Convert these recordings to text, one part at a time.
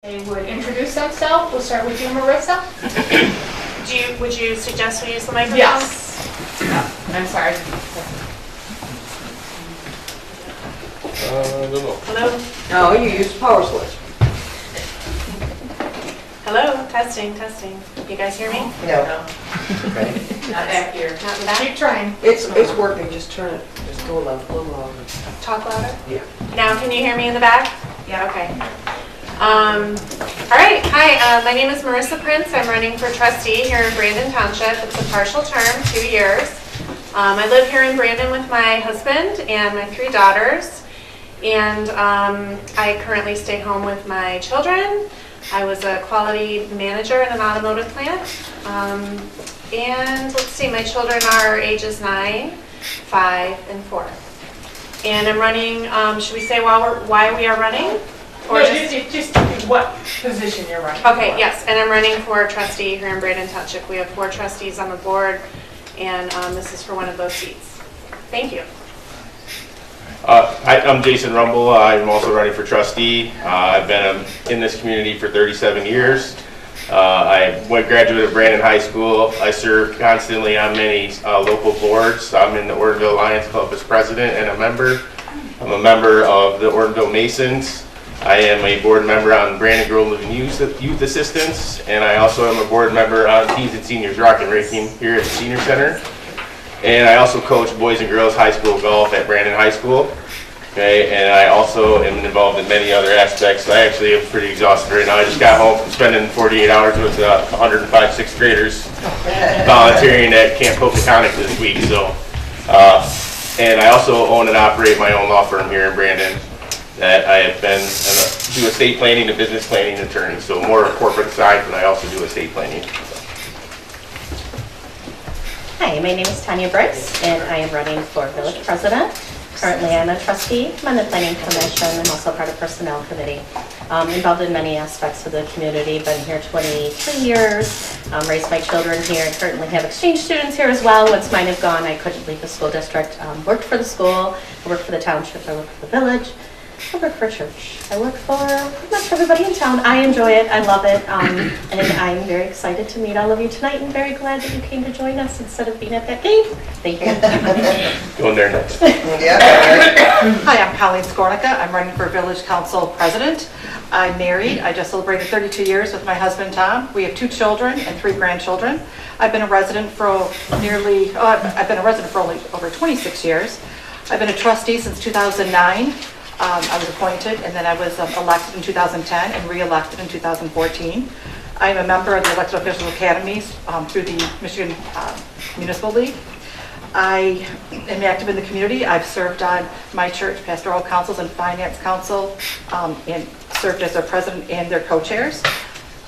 They would introduce themselves. We'll start with you, Marissa. Would you suggest we use the microphone? Yes. Oh, I'm sorry. I don't know. Hello? No, you used power switch. Hello? Testing, testing. You guys hear me? No. Not back here. Not in the back? Keep trying. It's working, just turn it, just go a little louder. Talk louder? Yeah. Now, can you hear me in the back? Yeah, okay. All right, hi, my name is Marissa Prince. I'm running for trustee here in Brandon Township. It's a partial term, 2 years. I live here in Brandon with my husband and my 3 daughters. And I currently stay home with my children. I was a quality manager in an automotive plant. And let's see, my children are ages 9, 5, and 4. And I'm running, should we say why we are running? Or just what position you're running Okay, for. yes, and I'm running for trustee here in Brandon Township. We have 4 trustees on the board, and this is for one of those seats. Thank you. I'm Jason Rumble. I'm also running for trustee. I've been in this community for 37 years. I graduated of Brandon High School. I serve constantly on many local boards. I'm in the Ortonville Lions Club as president and a member. I'm a member of the Ortonville Masons. I am a board member on Brandon Grove Youth Assistance, and I also am a board member on Teens and Seniors Rock and Racing here at the Senior Center. And I also coach boys and girls high school golf at Brandon High School. Okay, and I also am involved in many other aspects. I actually am pretty exhausted right now. I just got home from spending 48 hours with 105 sixth graders volunteering at Camp Pocatonic this week. So, and I also own and operate my own law firm here in Brandon. That I have been do estate planning and business planning attorney, so more corporate side, but I also do estate planning. Hi, my name is Tanya Briggs, and I am running for village president. Currently, I'm a trustee. I'm on the planning commission. I'm also part of personnel committee. Involved in many aspects of the community. Been here 23 years. Raised my children here. I currently have exchange students here as well. Once mine have gone, I couldn't leave the school district. Worked for the school. I worked for the township. I worked for the village. I work for a church. I work for pretty much everybody in town. I enjoy it. I love it. And I'm very excited to meet all of you tonight and very glad that you came to join us instead of being at that game. Thank you. Going there next. Hi, I'm Colleen Skornica. I'm running for Village Council President. I'm married. I just celebrated 32 years with my husband, Tom. We have 2 children and 3 grandchildren. I've been a resident for only over 26 years. I've been a trustee since 2009. I was appointed, and then I was elected in 2010 and re-elected in 2014. I am a member of the Elected Officials Academies through the Michigan Municipal League. I am active in the community. I've served on my church pastoral councils and finance council and served as their president and their co-chairs.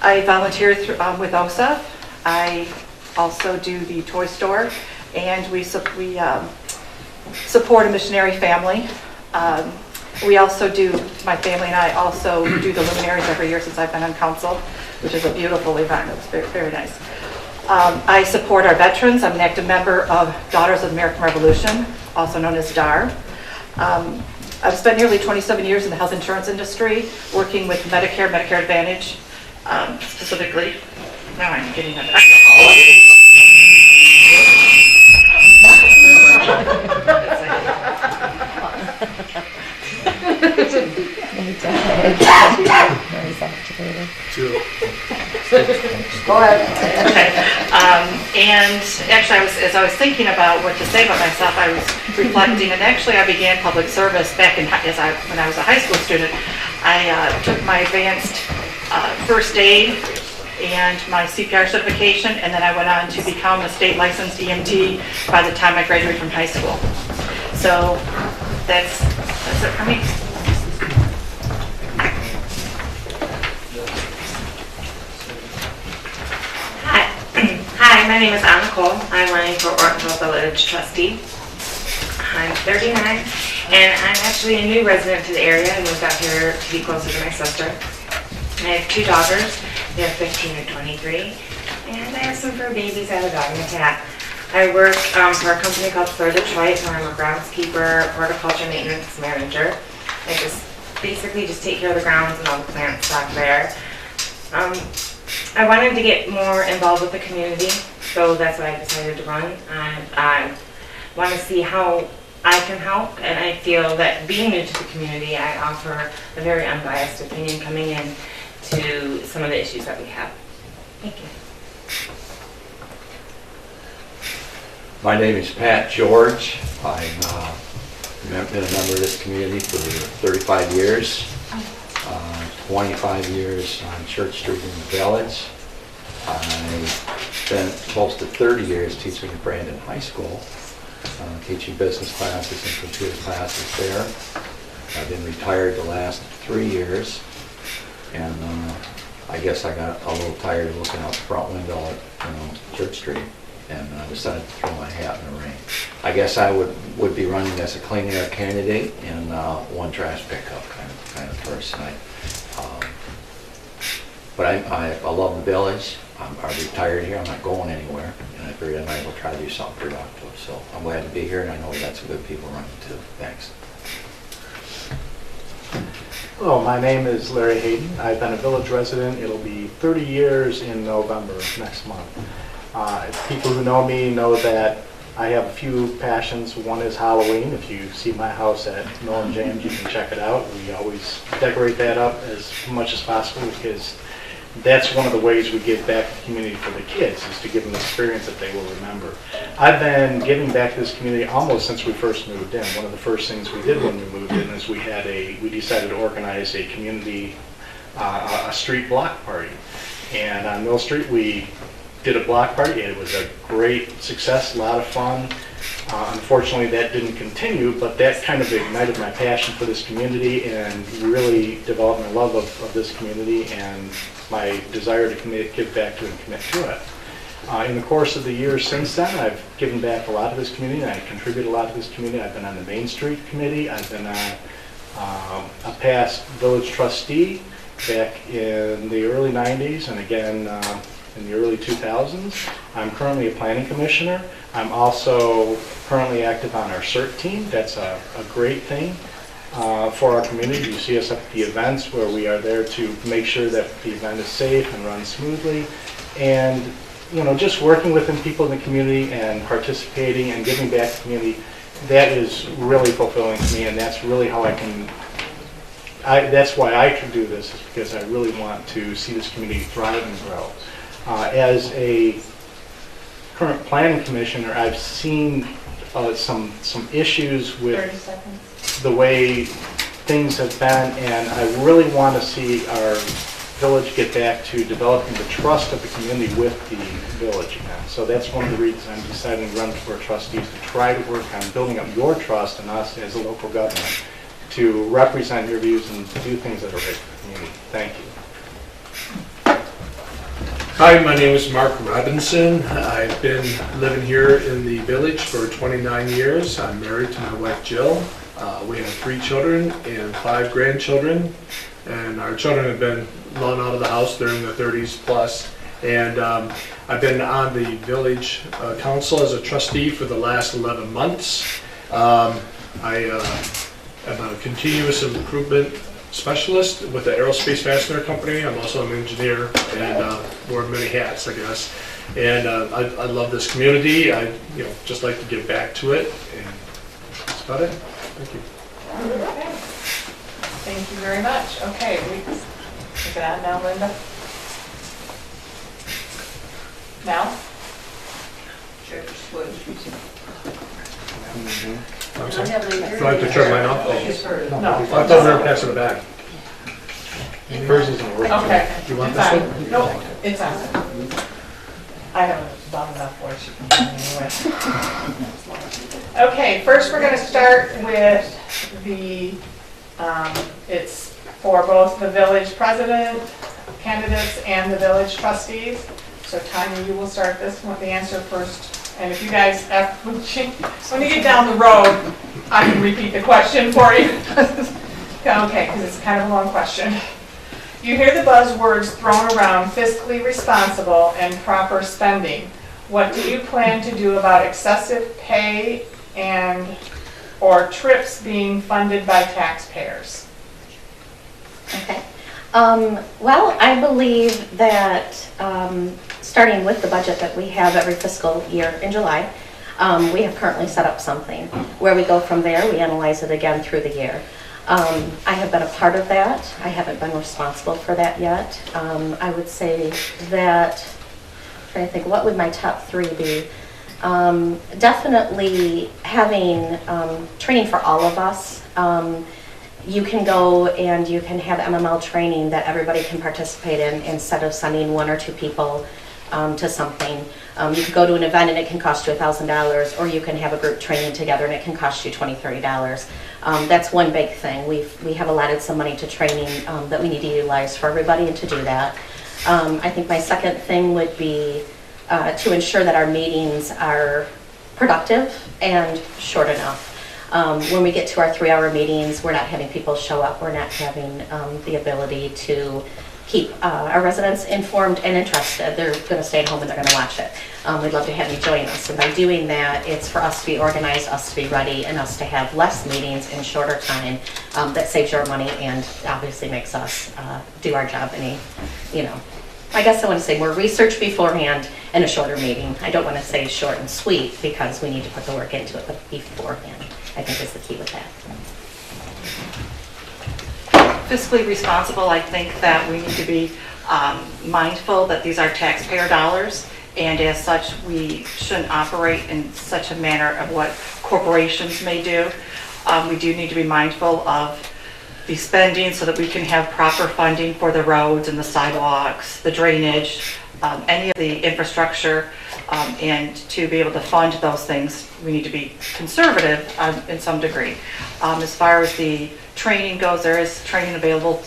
I volunteer with OSA. I also do the toy store, and we support a missionary family. We also do, my family and I also do the luminaries every year since I've been on council, which is a beautiful event. It's very, very nice. I support our veterans. I'm an active member of Daughters of the American Revolution, also known as DAR. I've spent nearly 27 years in the health insurance industry, working with Medicare, Medicare Advantage, specifically. Now I'm getting that. Go ahead. And actually, as I was thinking about what to say about myself, I was reflecting, and actually I began public service back when I was a high school student. I took my advanced first aid and my CPR certification, and then I went on to become a state licensed EMT by the time I graduated from high school. So that's it for me. Hi, my name is Anna Cole. I'm running for Ortonville Village Trustee. I'm 39, and I'm actually a new resident to the area. I moved out here to be closer to my sister. I have 2 daughters. They're 15 and 23, and I have some fur babies. I have a dog and a cat. I work for a company called Fleur Detroit, where I'm a groundskeeper, horticulture maintenance manager. I just basically just take care of the grounds and all the plants back there. I wanted to get more involved with the community, so that's why I decided to run. I want to see how I can help, and I feel that being new to the community, I offer a very unbiased opinion coming in to some of the issues that we have. Thank you. My name is Pat George. I've been a member of this community for 35 years, 25 years on Church Street in the Village. I spent close to 30 years teaching at Brandon High School, teaching business classes and computer classes there. I've been retired the last 3 years, and I guess I got a little tired of looking out the front window at Church Street, and decided to throw my hat in the ring. I guess I would be running as a clean air candidate and one trash pickup kind of person. But I love the village. I'm retired here. I'm not going anywhere, and I figured I might as well try to do something productive. So I'm glad to be here, and I know we got some good people running too. Thanks. Hello, my name is Larry Hayden. I've been a village resident. It'll be 30 years in November next month. People who know me know that I have a few passions. One is Halloween. If you see my house at Nolan James, you can check it out. We always decorate that up as much as possible because that's one of the ways we give back to the community for the kids, is to give them an experience that they will remember. I've been giving back to this community almost since we first moved in. One of the first things we did when we moved in is we decided to organize a community, a street block party. And on Mill Street, we did a block party. It was a great success, a lot of fun. Unfortunately, that didn't continue, but that kind of ignited my passion for this community and really developed my love of this community and my desire to give back to and commit to it. In the course of the years since then, I've given back a lot to this community, and I contribute a lot to this community. I've been on the Main Street Committee. I've been a past village trustee back in the early 90s and again in the early 2000s. I'm currently a planning commissioner. I'm also currently active on our CERT team. That's a great thing for our community. You see us at the events where we are there to make sure that the event is safe and runs smoothly. And just working with people in the community and participating and giving back to the community, that is really fulfilling to me, and that's really how that's why I can do this, is because I really want to see this community thrive and grow. As a current planning commissioner, I've seen some issues with the way things have been, and I really want to see our village get back to developing the trust of the community with the village again. So that's one of the reasons I'm deciding to run for trustees, to try to work on building up your trust in us as a local government, to represent your views and do things that are right for the community. Thank you. Hi, my name is Mark Robinson. I've been living here in the village for 29 years. I'm married to my wife Jill. We have 3 children and 5 grandchildren, and our children have been run out of the house. They're in their 30s plus, and I've been on the village council as a trustee for the last 11 months. I am a continuous improvement specialist with the Aerospace Fastener Company. I'm also an engineer and wear many hats, I guess. And I love this community. I just like to give back to it, and that's about it. Thank you. Okay. Thank you very much. Okay, we take it on now, Linda. Now? I'm sorry. Do I have to turn mine off? No. I thought we were passing it back. Hers isn't working. Okay. You want It's this on. one? No, it's on. I haven't done enough for it anyway. Okay, first we're going to start with it's for both the village president candidates and the village trustees. So Tanya, you will start this one, the answer first. And if you guys, when you get down the road, I can repeat the question for you. Okay, because it's kind of a long question. You hear the buzzwords thrown around: fiscally responsible and proper spending. What do you plan to do about excessive pay or trips being funded by taxpayers? Okay. Well, I believe that starting with the budget that we have every fiscal year in July, we have currently set up something. Where we go from there, we analyze it again through the year. I have been a part of that. I haven't been responsible for that yet. I would say that, I'm trying to think, what would my top three be? Definitely having training for all of us. You can go and you can have MML training that everybody can participate in instead of sending one or two people to something. You could go to an event and it can cost you $1,000, or you can have a group training together and it can cost you $20, $30. That's one big thing. We have allotted some money to training that we need to utilize for everybody, and to do that. I think my second thing would be to ensure that our meetings are productive and short enough. When we get to our 3-hour meetings, we're not having people show up. We're not having the ability to keep our residents informed and interested. They're going to stay at home and they're going to watch it. We'd love to have you join us. And by doing that, it's for us to be organized, us to be ready, and us to have less meetings in shorter time. That saves your money and obviously makes us do our job in a, I guess I want to say more research beforehand and a shorter meeting. I don't want to say short and sweet because we need to put the work into it, but beforehand, I think, is the key with that. Fiscally responsible, I think that we need to be mindful that these are taxpayer dollars, and as such, we shouldn't operate in such a manner of what corporations may do. We do need to be mindful of the spending so that we can have proper funding for the roads and the sidewalks, the drainage, any of the infrastructure, and to be able to fund those things, we need to be conservative in some degree. As far as the training goes, there is training available.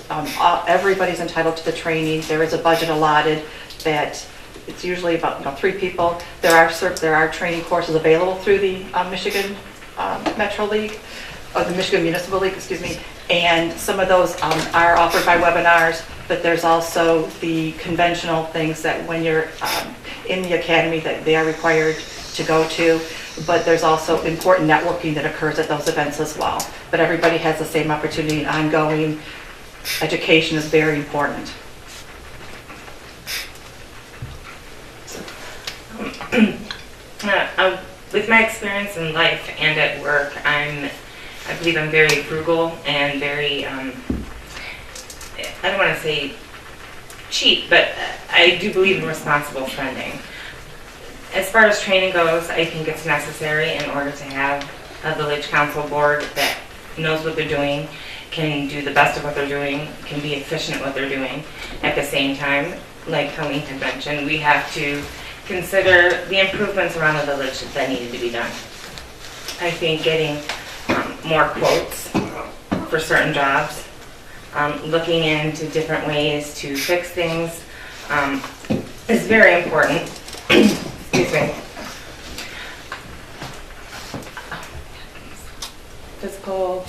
Everybody's entitled to the training. There is a budget allotted that it's usually about 3 people. There are training courses available through the Michigan Metro League, or the Michigan Municipal League, excuse me, and some of those are offered by webinars, but there's also the conventional things that when you're in the academy that they are required to go to, but there's also important networking that occurs at those events as well. But everybody has the same opportunity, and ongoing education is very important. With my experience in life and at work, I believe I'm very frugal and very, I don't want to say cheap, but I do believe in responsible spending. As far as training goes, I think it's necessary in order to have a village council board that knows what they're doing, can do the best of what they're doing, can be efficient at what they're doing. At the same time, like Colleen had mentioned, we have to consider the improvements around the village that needed to be done. I think getting more quotes for certain jobs, looking into different ways to fix things is very important. Excuse me. Fiscal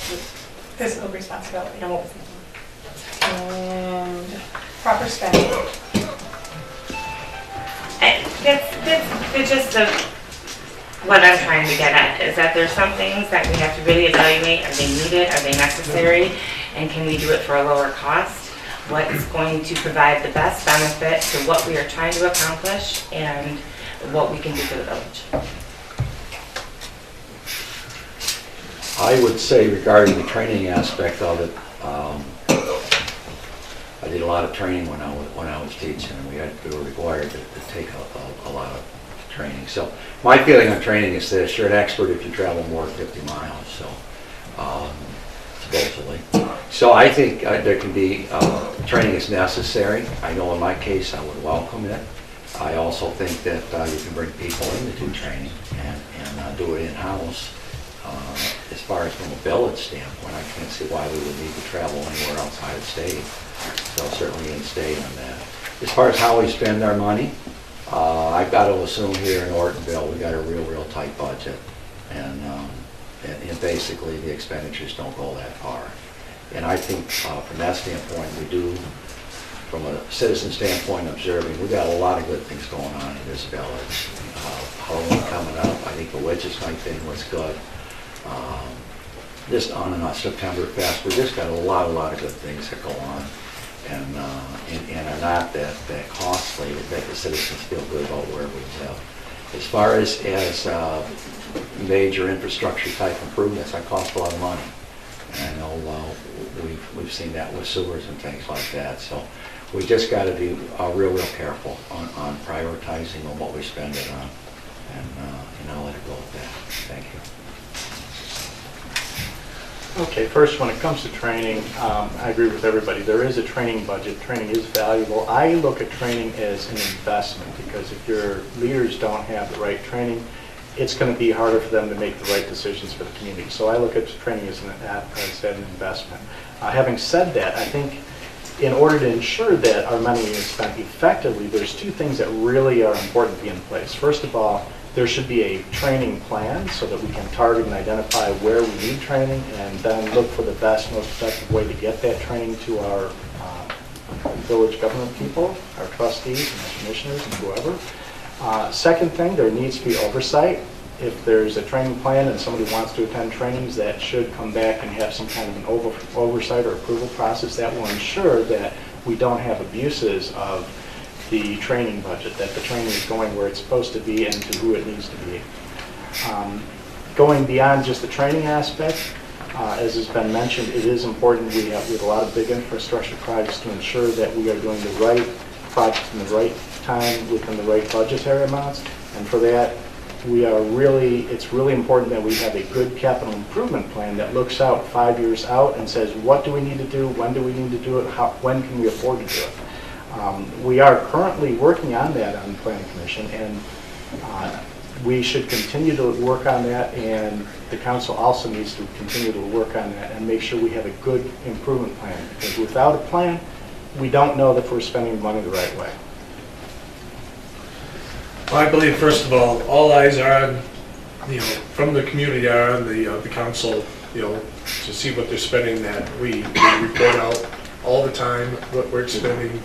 responsibility. And proper spending. That's the gist of what I'm trying to get at, is that there's some things that we have to really evaluate. Are they needed? Are they necessary? And can we do it for a lower cost? What is going to provide the best benefit to what we are trying to accomplish and what we can do for the village? I would say regarding the training aspect of it, I did a lot of training when I was teaching, and we were required to take a lot of training. So my feeling on training is this: you're an expert if you travel more than 50 miles. So supposedly, so I think there can be training is necessary. I know in my case I would welcome it. I also think that you can bring people in to do training and do it in-house. As far as from a village standpoint, I can't see why we would need to travel anywhere outside of state. So certainly in-state on that. As far as how we spend our money, I've got to assume here in Ortonville we got a real tight budget, and basically the expenditures don't go that far. And I think from that standpoint, we do, from a citizen standpoint observing, we got a lot of good things going on in this village. Halloween coming up, I think the Witches Night thing was good. just on and off September Fest, we just got a lot of good things that go on, and are not that costly, that the citizens feel good about where we live. As far as major infrastructure type improvements, that cost a lot of money. And I know we've seen that with sewers and things like that. So we just got to be real careful on prioritizing on what we spend it on. And I'll let it go with that. Thank you. Okay, first, when it comes to training, I agree with everybody. There is a training budget. Training is valuable. I look at training as an investment because if your leaders don't have the right training, it's going to be harder for them to make the right decisions for the community. So I look at training as an investment. Having said that, I think in order to ensure that our money is spent effectively, there's two things that really are important to be in place. First of all, there should be a training plan so that we can target and identify where we need training and then look for the best, most effective way to get that training to our village government people, our trustees and our commissioners and whoever. Second thing, there needs to be oversight. If there's a training plan and somebody wants to attend trainings, that should come back and have some kind of an oversight or approval process that will ensure that we don't have abuses of the training budget, that the training is going where it's supposed to be and to who it needs to be. Going beyond just the training aspect, as has been mentioned, it is important we have a lot of big infrastructure projects to ensure that we are doing the right projects in the right time within the right budgetary amounts. And for that, it's really important that we have a good capital improvement plan that looks out 5 years out and says, what do we need to do? When do we need to do it? When can we afford to do it? We are currently working on that on the Planning Commission, and we should continue to work on that, and the council also needs to continue to work on that and make sure we have a good improvement plan, because without a plan, we don't know that we're spending money the right way. Well, I believe, first of all eyes are on, from the community are on the council, to see what they're spending, that we report out all the time what we're expending,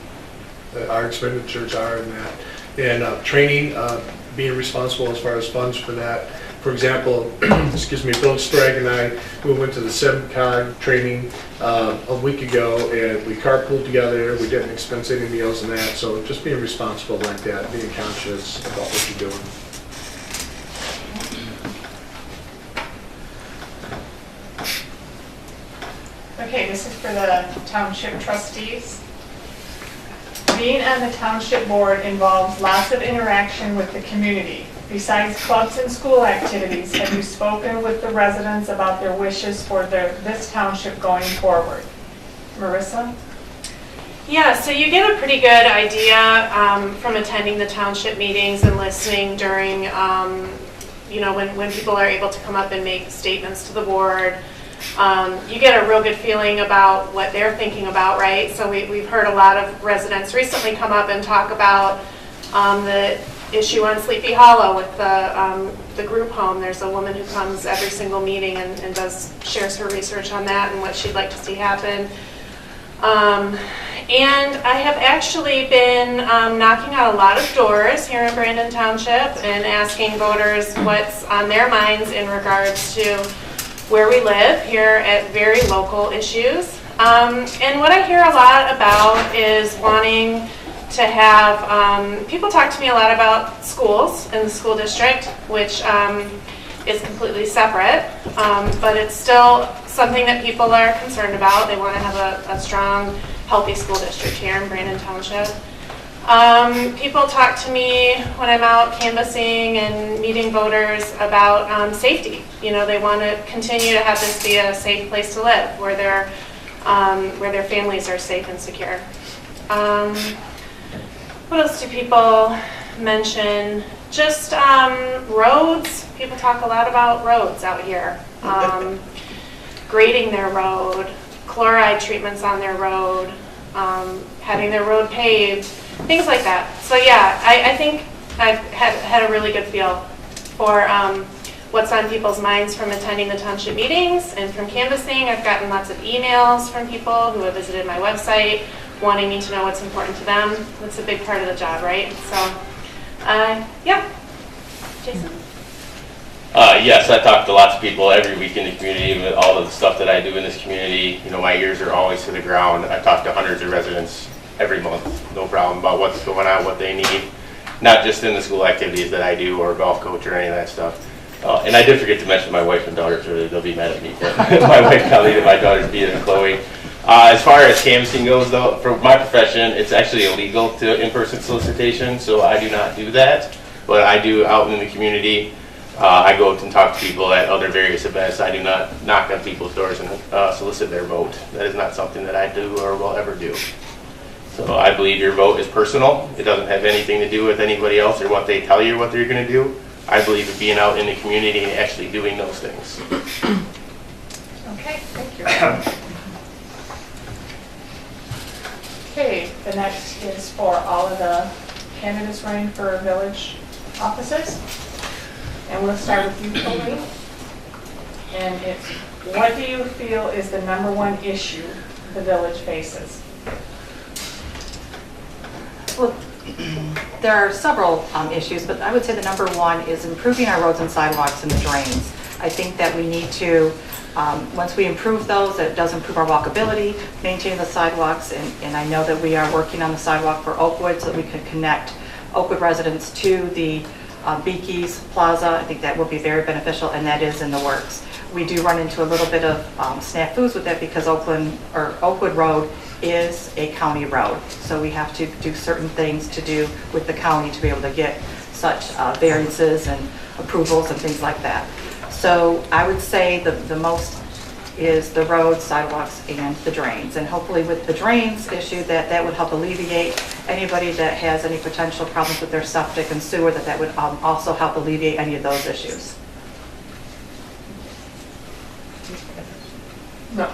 our expenditures are in that. And training, being responsible as far as funds for that. For example, Bill Sprague and I, we went to the SEMCOG training a week ago, and we carpooled together. We didn't expense any meals and that. So just being responsible like that, being conscious about what you're doing. Okay, this is for the township trustees. Being on the township board involves lots of interaction with the community. Besides clubs and school activities, have you spoken with the residents about their wishes for this township going forward? Marissa? Yeah, so you get a pretty good idea from attending the township meetings and listening during, when people are able to come up and make statements to the board. You get a real good feeling about what they're thinking about, right? So we've heard a lot of residents recently come up and talk about the issue on Sleepy Hollow with the group home. There's a woman who comes every single meeting and shares her research on that and what she'd like to see happen. And I have actually been knocking on a lot of doors here in Brandon Township and asking voters what's on their minds in regards to where we live here at very local issues. And what I hear a lot about is wanting to have, people talk to me a lot about schools in the school district, which is completely separate, but it's still something that people are concerned about. They want to have a strong, healthy school district here in Brandon Township. People talk to me when I'm out canvassing and meeting voters about safety. They want to continue to have this be a safe place to live, where their families are safe and secure. What else do people mention? Just roads. People talk a lot about roads out here. Grading their road, chloride treatments on their road, having their road paved, things like that. So yeah, I think I've had a really good feel for what's on people's minds from attending the township meetings and from canvassing. I've gotten lots of emails from people who have visited my website wanting me to know what's important to them. That's a big part of the job, right? So, yeah. Jason? Yes, I talk to lots of people every week in the community with all of the stuff that I do in this community. You know, my ears are always to the ground. I talk to hundreds of residents every month, no problem, about what's going on, what they need, not just in the school activities that I do or golf coach or any of that stuff. And I did forget to mention my wife and daughters, or they'll be mad at me, but my wife Kelly and my daughters Bea and Chloe. As far as canvassing goes though, for my profession, it's actually illegal to in-person solicitation, so I do not do that. But I do out in the community. I go out and talk to people at other various events. I do not knock on people's doors and solicit their vote. That is not something that I do or will ever do. So I believe your vote is personal. It doesn't have anything to do with anybody else or what they tell you what they're going to do. I believe in being out in the community and actually doing those things. Okay, thank you. Okay, the next is for all of the candidates running for village offices. And we'll start with you, Chloe. And it's, what do you feel is the number one issue the village faces? Well, there are several issues, but I would say the number one is improving our roads and sidewalks and the drains. I think that we need to, once we improve those, it does improve our walkability, maintain the sidewalks, and I know that we are working on the sidewalk for Oakwood so that we can connect Oakwood residents to the Beekys Plaza. I think that will be very beneficial, and that is in the works. We do run into a little bit of snafus with that because Oakwood Road is a county road. So we have to do certain things to do with the county to be able to get such variances and approvals and things like that. So I would say the most is the roads, sidewalks, and the drains. And hopefully with the drains issue, that would help alleviate anybody that has any potential problems with their septic and sewer, that would also help alleviate any of those issues. No.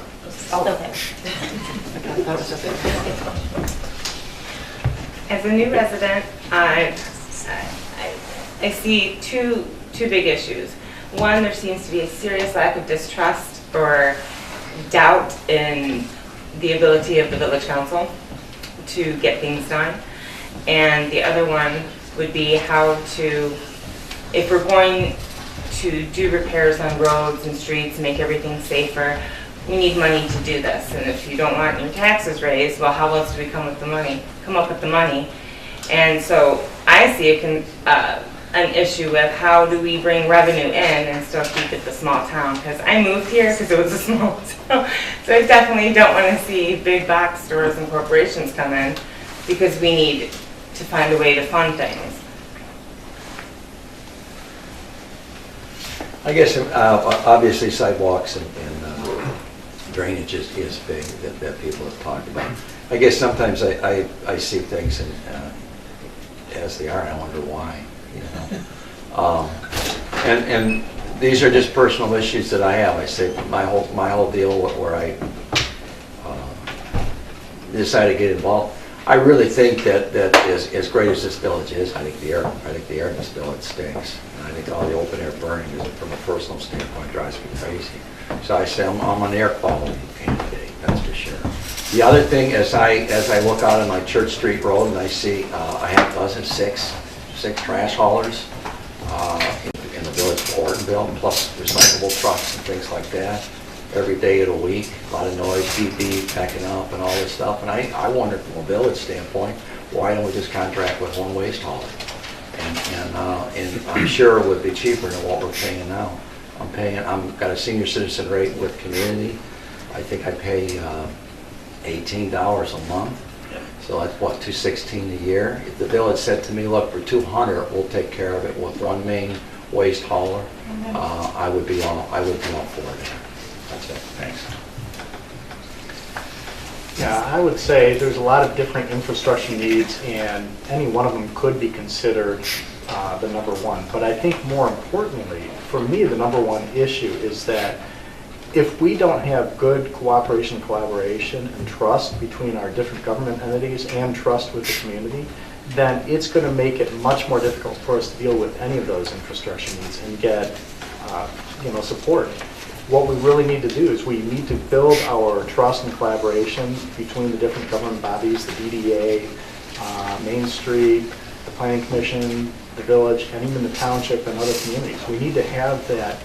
Okay. As a new resident, I see two big issues. One, there seems to be a serious lack of distrust or doubt in the ability of the village council to get things done. And the other one would be how to, if we're going to do repairs on roads and streets, make everything safer, we need money to do this. And if you don't want your taxes raised, well, how else do we come up with the money? And so I see an issue with how do we bring revenue in and still keep it the small town, because I moved here because it was a small town. So I definitely don't want to see big box stores and corporations come in, because we need to find a way to fund things. I guess obviously sidewalks and drainage is big that people have talked about. I guess sometimes I see things as they are, and I wonder why. You know, and these are just personal issues that I have. I say my whole deal where I decided to get involved. I really think that as great as this village is, I think the air in this village stinks. And I think all the open air burning, from a personal standpoint, drives me crazy. So I say I'm an air quality candidate, that's for sure. The other thing, as I look out on my Church Street Road and I see a half dozen, six trash haulers in the village of Ortonville, plus recyclable trucks and things like that, every day of the week, a lot of noise, beep, packing up and all this stuff. And I wonder from a village standpoint, why don't we just contract with one waste hauler? And I'm sure it would be cheaper than what we're paying now. I've got a senior citizen rate with community. I think I pay $18 a month. So that's what, $216 a year. If the village said to me, look, for $200, we'll take care of it with one main waste hauler, I would be all for it. That's it. Thanks. Yeah, I would say there's a lot of different infrastructure needs, and any one of them could be considered the number one. But I think more importantly, for me, the number one issue is that if we don't have good cooperation, collaboration, and trust between our different government entities and trust with the community, then it's going to make it much more difficult for us to deal with any of those infrastructure needs and get support. What we really need to do is we need to build our trust and collaboration between the different government bodies, the DDA, Main Street, the Planning Commission, the village, and even the township and other communities. We need to have that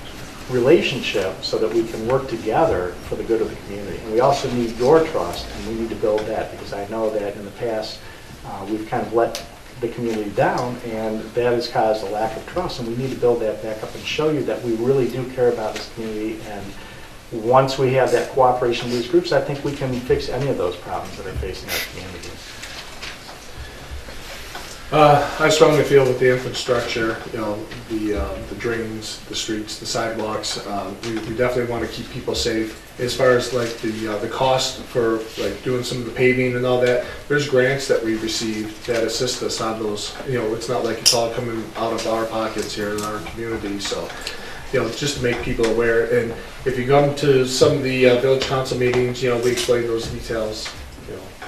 relationship so that we can work together for the good of the community. And we also need your trust, and we need to build that, because I know that in the past, we've kind of let the community down, and that has caused a lack of trust, and we need to build that back up and show you that we really do care about this community. And once we have that cooperation with these groups, I think we can fix any of those problems that are facing our community. I strongly feel that the infrastructure, the drains, the streets, the sidewalks, we definitely want to keep people safe. As far as like the cost for like doing some of the paving and all that, there's grants that we receive that assist us on those. It's not like it's all coming out of our pockets here in our community. So, just to make people aware. And if you come to some of the village council meetings, we explain those details.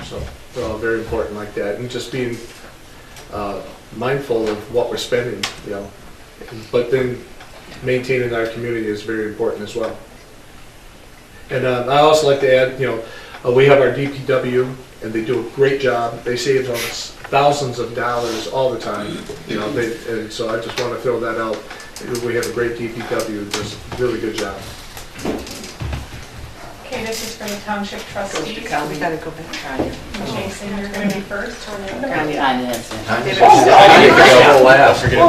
So they're all very important like that, and just being mindful of what we're spending, but then maintaining our community is very important as well. And I also like to add, we have our DPW, and they do a great job. They save us thousands of dollars all the time, and so I just want to throw that out. We have a great DPW, does a really good job. Okay, this is for the township trustees. We gotta go back. Jason, you're going to be first. Well,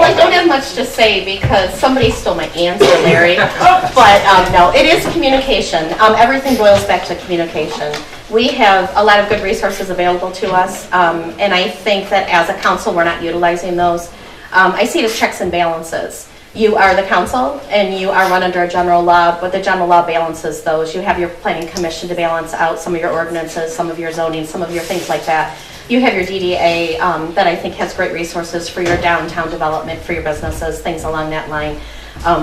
I don't have much to say because somebody stole my answer, Larry. But no, it is communication. Everything boils back to communication. We have a lot of good resources available to us, and I think that as a council, we're not utilizing those. I see it as checks and balances. You are the council, and you are run under a general law, but the general law balances those. You have your planning commission to balance out some of your ordinances, some of your zoning, some of your things like that. You have your DDA that I think has great resources for your downtown development, for your businesses, things along that line.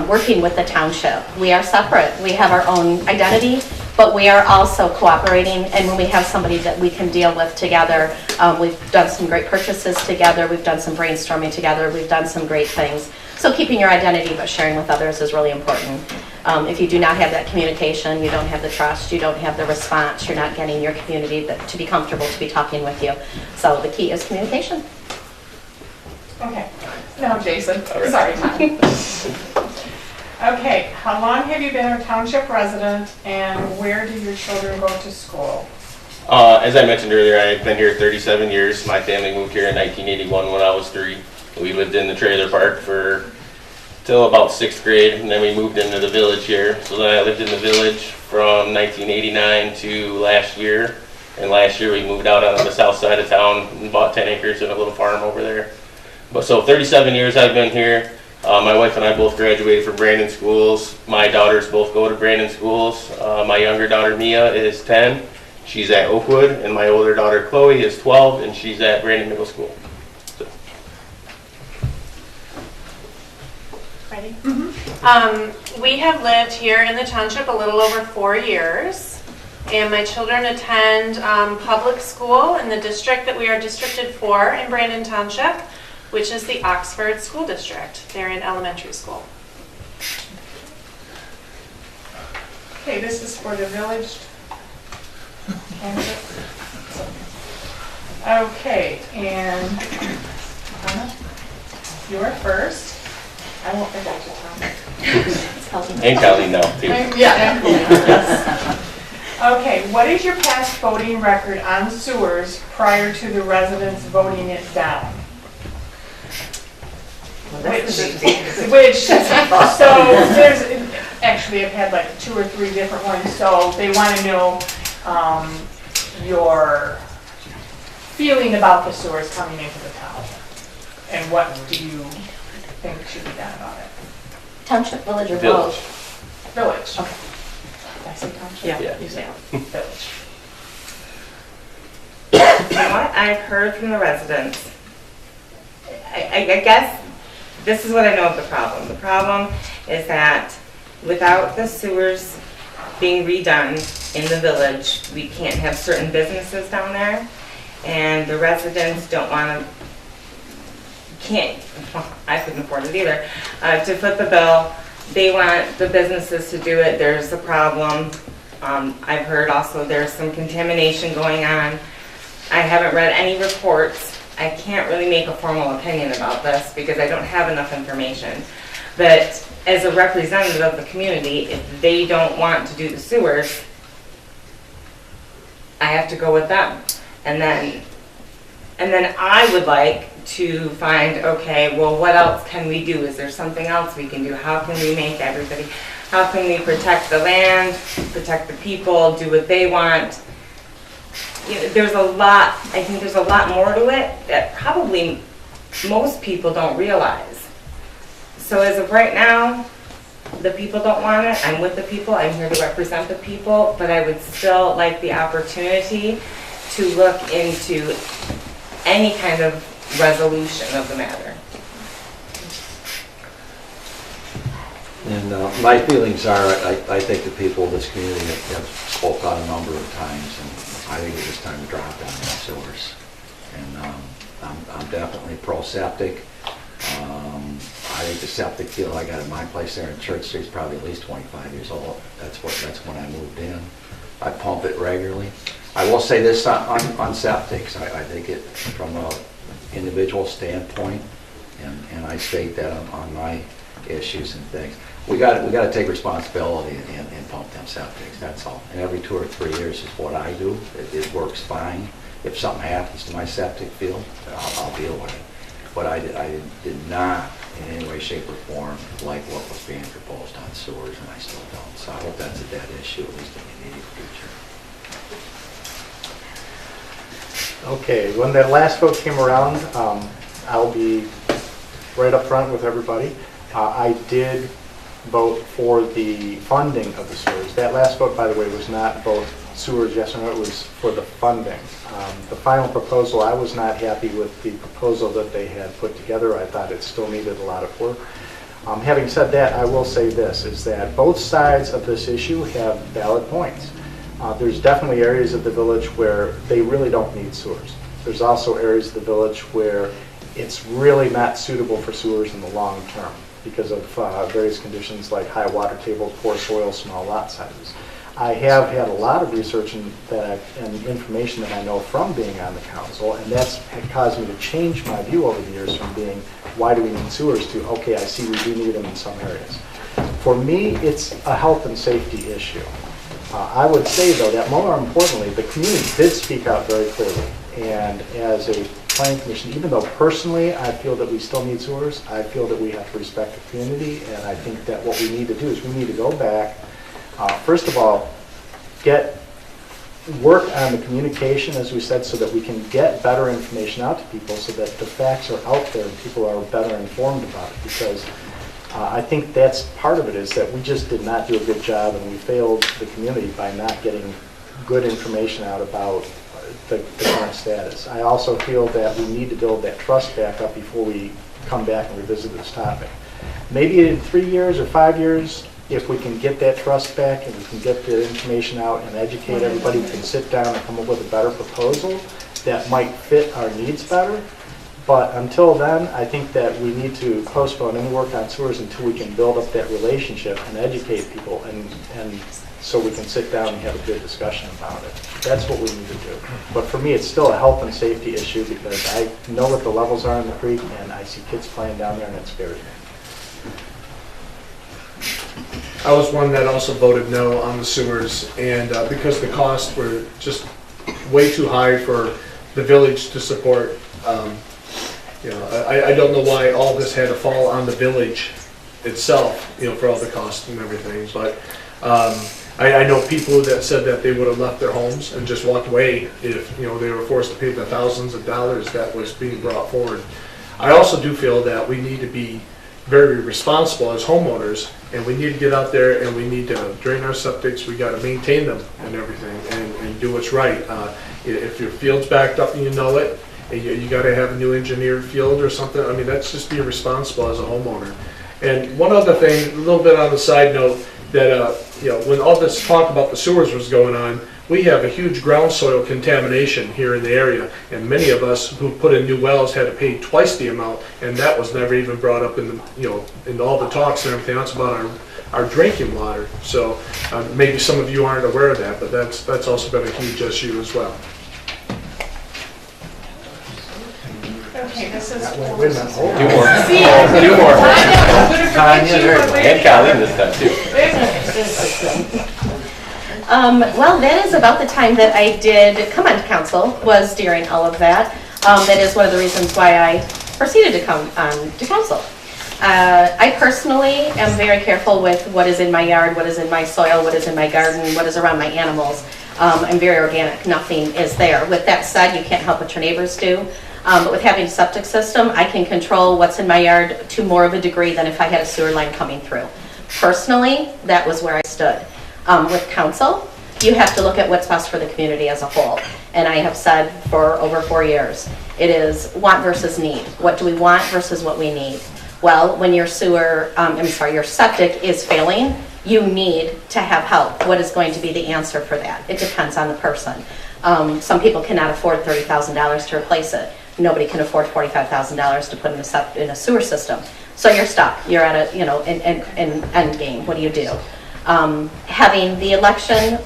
Working with the township. We are separate. We have our own identity, but we are also cooperating, and when we have somebody that we can deal with together, we've done some great purchases together, we've done some brainstorming together, we've done some great things. So keeping your identity but sharing with others is really important. If you do not have that communication, you don't have the trust, you don't have the response, you're not getting your community to be comfortable to be talking with you. So the key is communication. Okay, now Jason, sorry, Tom. Okay, how long have you been a township resident, and where do your children go to school? As I mentioned earlier, I've been here 37 years. My family moved here in 1981 when I was 3. We lived in the trailer park till about 6th grade, and then we moved into the village here. So then I lived in the village from 1989 to last year. And last year we moved out on the south side of town and bought 10 acres and a little farm over there. But so 37 years I've been here. My wife and I both graduated from Brandon schools. My daughters both go to Brandon schools. My younger daughter Mia is 10. She's at Oakwood, and my older daughter Chloe is 12, and she's at Brandon Middle School. So. Ready? We have lived here in the township a little over 4 years, and my children attend public school in the district that we are districted for in Brandon Township, which is the Oxford School District. They're in elementary school. Okay, this is for the village candidates. Okay, and you're first. I won't forget you, Tom. And Kelly, no, too. Yeah. Yes. Okay, what is your past voting record on sewers prior to the residents voting it down? Which, so there's, actually I've had like 2 or 3 different ones, so they want to know your feeling about the sewers coming into the town, and what do you think should be done about it? Township, village, or Village. both? Village. Okay. Did I say township? Yeah. You say village. What I've heard from the residents, I guess this is what I know of the problem. The problem is that without the sewers being redone in the village, we can't have certain businesses down there, and the residents don't want to, I couldn't afford it either, to foot the bill. They want the businesses to do it. There's a problem. I've heard also there's some contamination going on. I haven't read any reports. I can't really make a formal opinion about this because I don't have enough information. But as a representative of the community, if they don't want to do the sewers, I have to go with them. And then I would like to find, okay, well, what else can we do? Is there something else we can do? How can we make everybody, how can we protect the land, protect the people, do what they want? You know, there's a lot, I think there's a lot more to it that probably most people don't realize. So as of right now, the people don't want it. I'm with the people. I'm here to represent the people, but I would still like the opportunity to look into any kind of resolution of the matter. And my feelings are, I think the people of this community have spoke out a number of times, and I think it was time to drop down the sewers. And I'm definitely pro-septic. I think the septic field I got in my place there in Church Street is probably at least 25 years old. That's when I moved in. I pump it regularly. I will say this on septics. I think it from an individual standpoint, and I state that on my issues and things. We got to take responsibility and pump them septics. That's all. And every 2 or 3 years is what I do. It works fine. If something happens to my septic field, I'll deal with it. But I did not in any way, shape, or form like what was being proposed on sewers, and I still don't. So I hope that's a dead issue, at least in the immediate future. Okay, when that last vote came around, I'll be right up front with everybody. I did vote for the funding of the sewers. That last vote, by the way, was not vote sewers yes or no, it was for the funding. The final proposal, I was not happy with the proposal that they had put together. I thought it still needed a lot of work. Having said that, I will say this, is that both sides of this issue have valid points. There's definitely areas of the village where they really don't need sewers. There's also areas of the village where it's really not suitable for sewers in the long term because of various conditions like high water tables, poor soil, small lot sizes. I have had a lot of research and information that I know from being on the council, and that's caused me to change my view over the years from being, why do we need sewers, to, okay, I see we do need them in some areas. For me, it's a health and safety issue. I would say, though, that more importantly, the community did speak out very clearly, and as a planning commission, even though personally I feel that we still need sewers, I feel that we have to respect the community, and I think that what we need to do is we need to go back, first of all, work on the communication, as we said, so that we can get better information out to people so that the facts are out there and people are better informed about it. Because I think that's part of it, is that we just did not do a good job and we failed the community by not getting good information out about the current status. I also feel that we need to build that trust back up before we come back and revisit this topic. Maybe in 3 years or 5 years, if we can get that trust back and we can get the information out and educate everybody, we can sit down and come up with a better proposal that might fit our needs better. But until then, I think that we need to postpone any work on sewers until we can build up that relationship and educate people, and so we can sit down and have a good discussion about it. That's what we need to do. But for me, it's still a health and safety issue because I know what the levels are in the creek and I see kids playing down there and it scares me. I was one that also voted no on the sewers, and because the costs were just way too high for the village to support. I don't know why all this had to fall on the village itself, for all the costs and everything. But I know people that said that they would have left their homes and just walked away if they were forced to pay the thousands of dollars that was being brought forward. I also do feel that we need to be very responsible as homeowners, and we need to get out there and we need to drain our septics. We got to maintain them and everything, and do what's right. If your field's backed up and you know it, and you got to have a new engineered field or something, I mean, that's just being responsible as a homeowner. And one other thing, a little bit on the side note, that when all this talk about the sewers was going on, we have a huge ground soil contamination here in the area, and many of us who put in new wells had to pay twice the amount, and that was never even brought up in the in all the talks and everything else about our drinking water. So maybe some of you aren't aware of that, but that's also been a huge issue as well. Okay, this is. Wait a minute, hold on. Two more. See, Two more. I know, I'm gonna forget you, but wait. And Colleen this time too. Well, that is about the time that I did come on to council, was during all of that. That is one of the reasons why I proceeded to come on to council. I personally am very careful with what is in my yard, what is in my soil, what is in my garden, what is around my animals. I'm very organic, nothing is there. With that said, you can't help what your neighbors do. But with having a septic system, I can control what's in my yard to more of a degree than if I had a sewer line coming through. Personally, that was where I stood. With council, you have to look at what's best for the community as a whole. And I have said for over 4 years, it is want versus need. What do we want versus what we need? Well, when your your septic is failing, you need to have help. What is going to be the answer for that? It depends on the person. Some people cannot afford $30,000 to replace it. Nobody can afford $45,000 to put in a sewer system. So you're stuck. You're at an end game. What do you do? Having the election,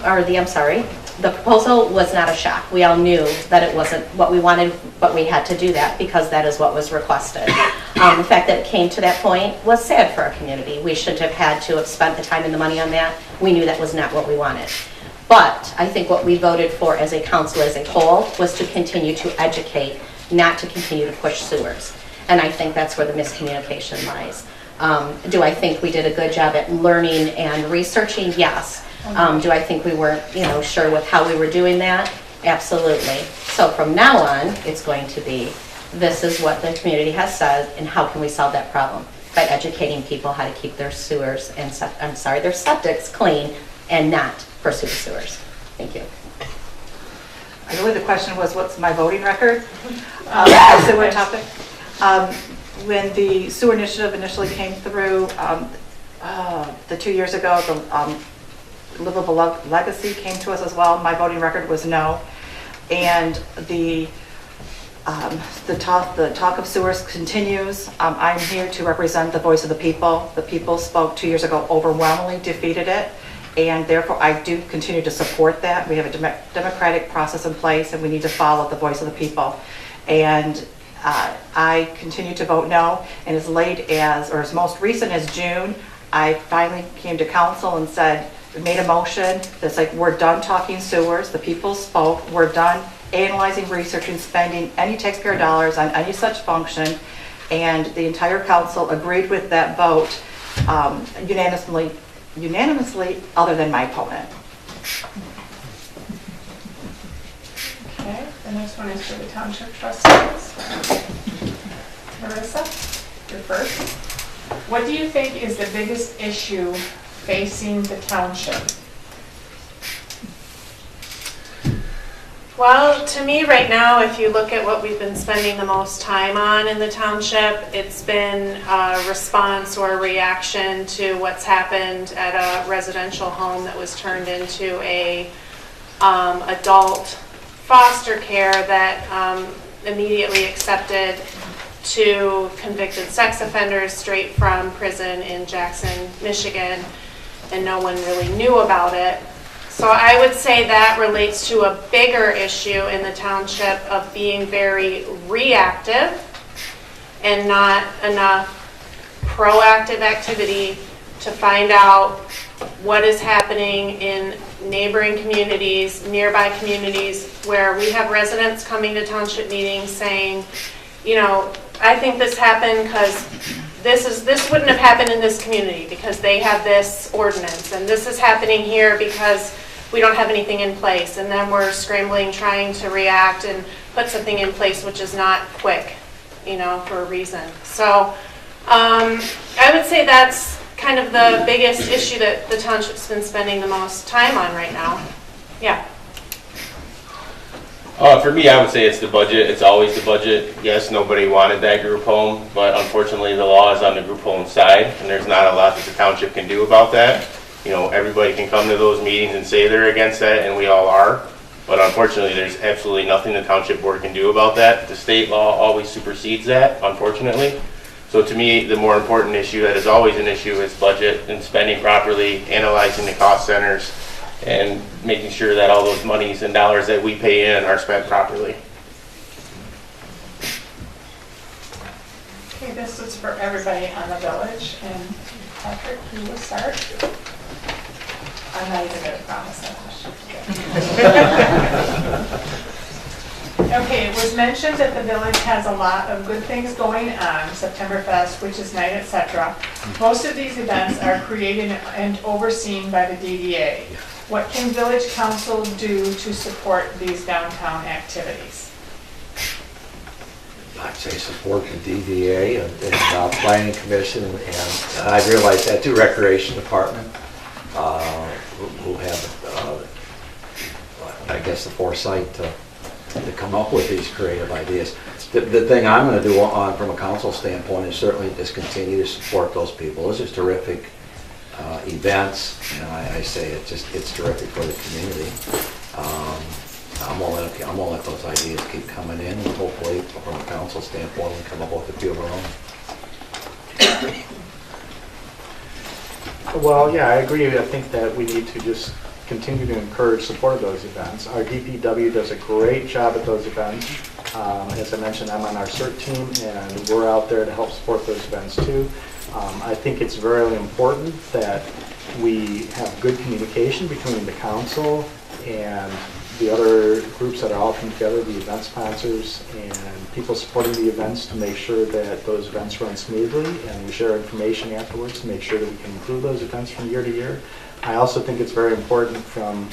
the proposal was not a shock. We all knew that it wasn't what we wanted, but we had to do that because that is what was requested. The fact that it came to that point was sad for our community. We shouldn't have had to have spent the time and the money on that. We knew that was not what we wanted. But I think what we voted for as a council as a whole was to continue to educate, not to continue to push sewers. And I think that's where the miscommunication lies. Do I think we did a good job at learning and researching? Yes. Do I think we weren't, sure with how we were doing that? Absolutely. So from now on, it's going to be, this is what the community has said, and how can we solve that problem? By educating people how to keep their sewers and, their septics clean and not pursue the sewers. Thank you. I believe the question was, what's my voting record? Sewer topic. When the sewer initiative initially came through, the 2 years ago, the Livable Legacy came to us as well. My voting record was no. And the talk of sewers continues. I'm here to represent the voice of the people. The people spoke 2 years ago, overwhelmingly defeated it. And therefore, I do continue to support that. We have a democratic process in place, and we need to follow the voice of the people. And I continue to vote no. And as late as, or as most recent as June, I finally came to council and said, made a motion that's like, we're done talking sewers. The people spoke. We're done analyzing, researching, spending any taxpayer dollars on any such function. And the entire council agreed with that vote unanimously, other than my opponent. Okay, the next one is for the township trustees. Marissa, you're first. What do you think is the biggest issue facing the township? Well, to me right now, if you look at what we've been spending the most time on in the township, it's been a response or a reaction to what's happened at a residential home that was turned into a adult foster care that immediately accepted 2 convicted sex offenders straight from prison in Jackson, Michigan, and no one really knew about it. So I would say that relates to a bigger issue in the township of being very reactive and not enough proactive activity to find out what is happening in neighboring communities, nearby communities, where we have residents coming to township meetings saying, I think this happened because this wouldn't have happened in this community because they have this ordinance, and this is happening here because we don't have anything in place, and then we're scrambling trying to react and put something in place which is not quick, for a reason. So I would say that's kind of the biggest issue that the township's been spending the most time on right now. Yeah. For me, I would say it's the budget. It's always the budget. Yes, nobody wanted that group home, but unfortunately the law is on the group home side, and there's not a lot that the township can do about that. Everybody can come to those meetings and say they're against that, and we all are. But unfortunately, there's absolutely nothing the township board can do about that. The state law always supersedes that, unfortunately. So to me, the more important issue that is always an issue is budget and spending properly, analyzing the cost centers, and making sure that all those monies and dollars that we pay in are spent properly. Okay, this is for everybody on the village, and Patrick, you will start. I'm not even gonna promise that. Okay, it was mentioned that the village has a lot of good things going on, Septemberfest, Witches Night, etc. Most of these events are created and overseen by the DDA. What can village council do to support these downtown activities? I'd say support the DDA and Planning Commission, and I realize that too, Recreation Department, who have, I guess, the foresight to come up with these creative ideas. The thing I'm going to do from a council standpoint is certainly just continue to support those people. Those are terrific events, and I say it's terrific for the community. I'm gonna let those ideas keep coming in, and hopefully from a council standpoint we come up with a few of our own. Well, yeah, I agree. I think that we need to just continue to encourage support of those events. Our DPW does a great job at those events. As I mentioned, I'm on our CERT team, and we're out there to help support those events too. I think it's very important that we have good communication between the council and the other groups that are all come together, the event sponsors and people supporting the events, to make sure that those events run smoothly, and we share information afterwards to make sure that we can improve those events from year to year. I also think it's very important from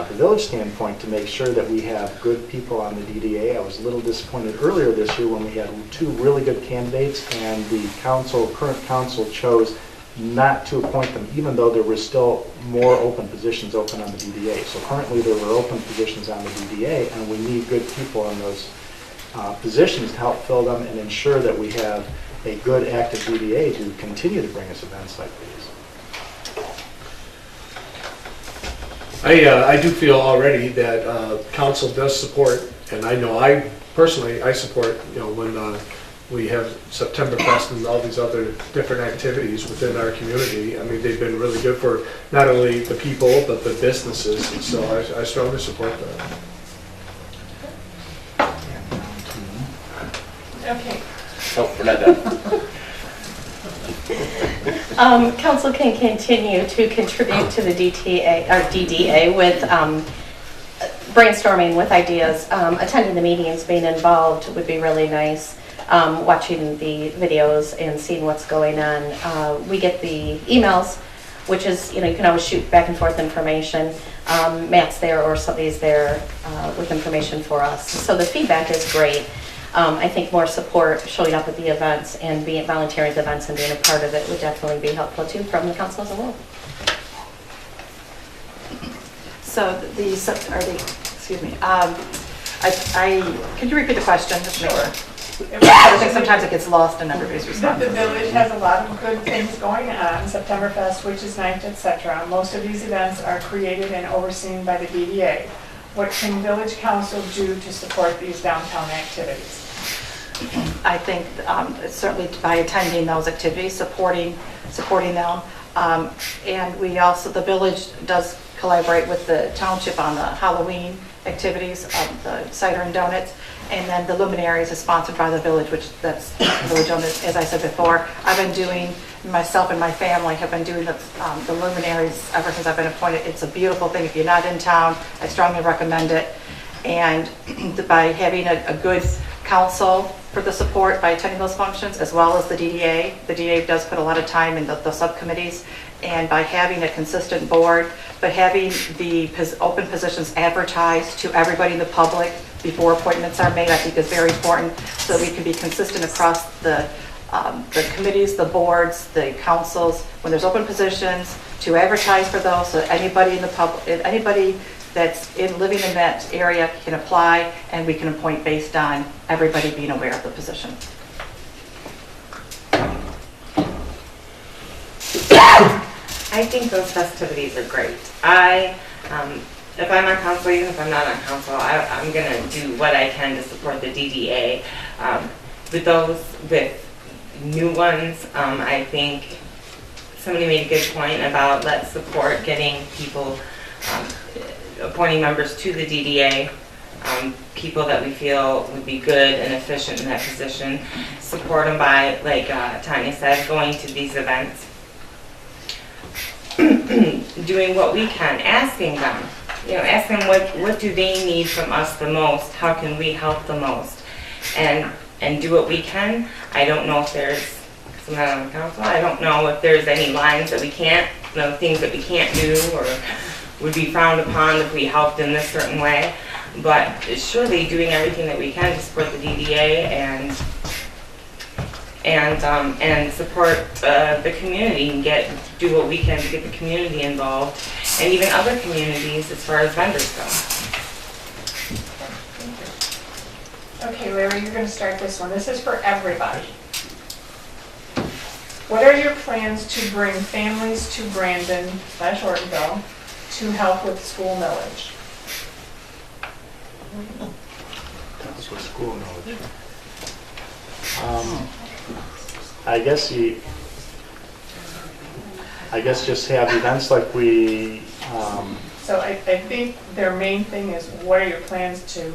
the village standpoint to make sure that we have good people on the DDA. I was a little disappointed earlier this year when we had two really good candidates and the current council chose not to appoint them, even though there were still more open positions open on the DDA. So currently there were open positions on the DDA, and we need good people in those positions to help fill them and ensure that we have a good active DDA to continue to bring us events like these. I do feel already that council does support, and I know I personally support, when we have Septemberfest and all these other different activities within our community. I mean, they've been really good for not only the people, but the businesses, and so I strongly support that. Okay. Oh, we're not done. Council can continue to contribute to the DDA with brainstorming with ideas. Attending the meetings, being involved would be really nice. Watching the videos and seeing what's going on. We get the emails, which is, you can always shoot back and forth information. Matt's there or somebody's there with information for us. So the feedback is great. I think more support showing up at the events and being volunteering at the events and being a part of it would definitely be helpful too from the council as a whole. So excuse me, can you repeat the question? Just make sure. I think sometimes it gets lost in everybody's response. The village has a lot of good things going on, Septemberfest, Witches Night, etc. Most of these events are created and overseen by the DDA. What can village council do to support these downtown activities? I think certainly by attending those activities, supporting them, and we also, the village does collaborate with the township on the Halloween activities of the cider and donuts, and then the luminaries is sponsored by the village, which that's village owned. As I said before, myself and my family have been doing the luminaries ever since I've been appointed. It's a beautiful thing. If you're not in town, I strongly recommend it. And by having a good council for the support, by attending those functions, as well as the DDA does put a lot of time in the subcommittees, and by having a consistent board, but having the open positions advertised to everybody in the public before appointments are made, I think is very important, so we can be consistent across the committees, the boards, the councils, when there's open positions, to advertise for those, so anybody in the public, anybody that's living in that area can apply, and we can appoint based on everybody being aware of the position. I think those festivities are great. If I'm on council, even if I'm not on council, I'm going to do what I can to support the DDA. With new ones, I think somebody made a good point about let's support getting people, appointing members to the DDA. people that we feel would be good and efficient in that position. Support them by, like Tanya said, going to these events. Doing what we can, asking them. Ask them what do they need from us the most? How can we help the most? And do what we can. I don't know if there's, because I'm not on the council, I don't know if there's any lines that we can't, things that we can't do or would be frowned upon if we helped in this certain way. But surely doing everything that we can to support the DDA and support the community and do what we can to get the community involved and even other communities as far as vendors go. Okay, Larry, you're going to start this one. This is for everybody. What are your plans to bring families to Brandon/Ortonville to help with school millage? That's what school knowledge. I guess just have events like we. So I think their main thing is, what are your plans to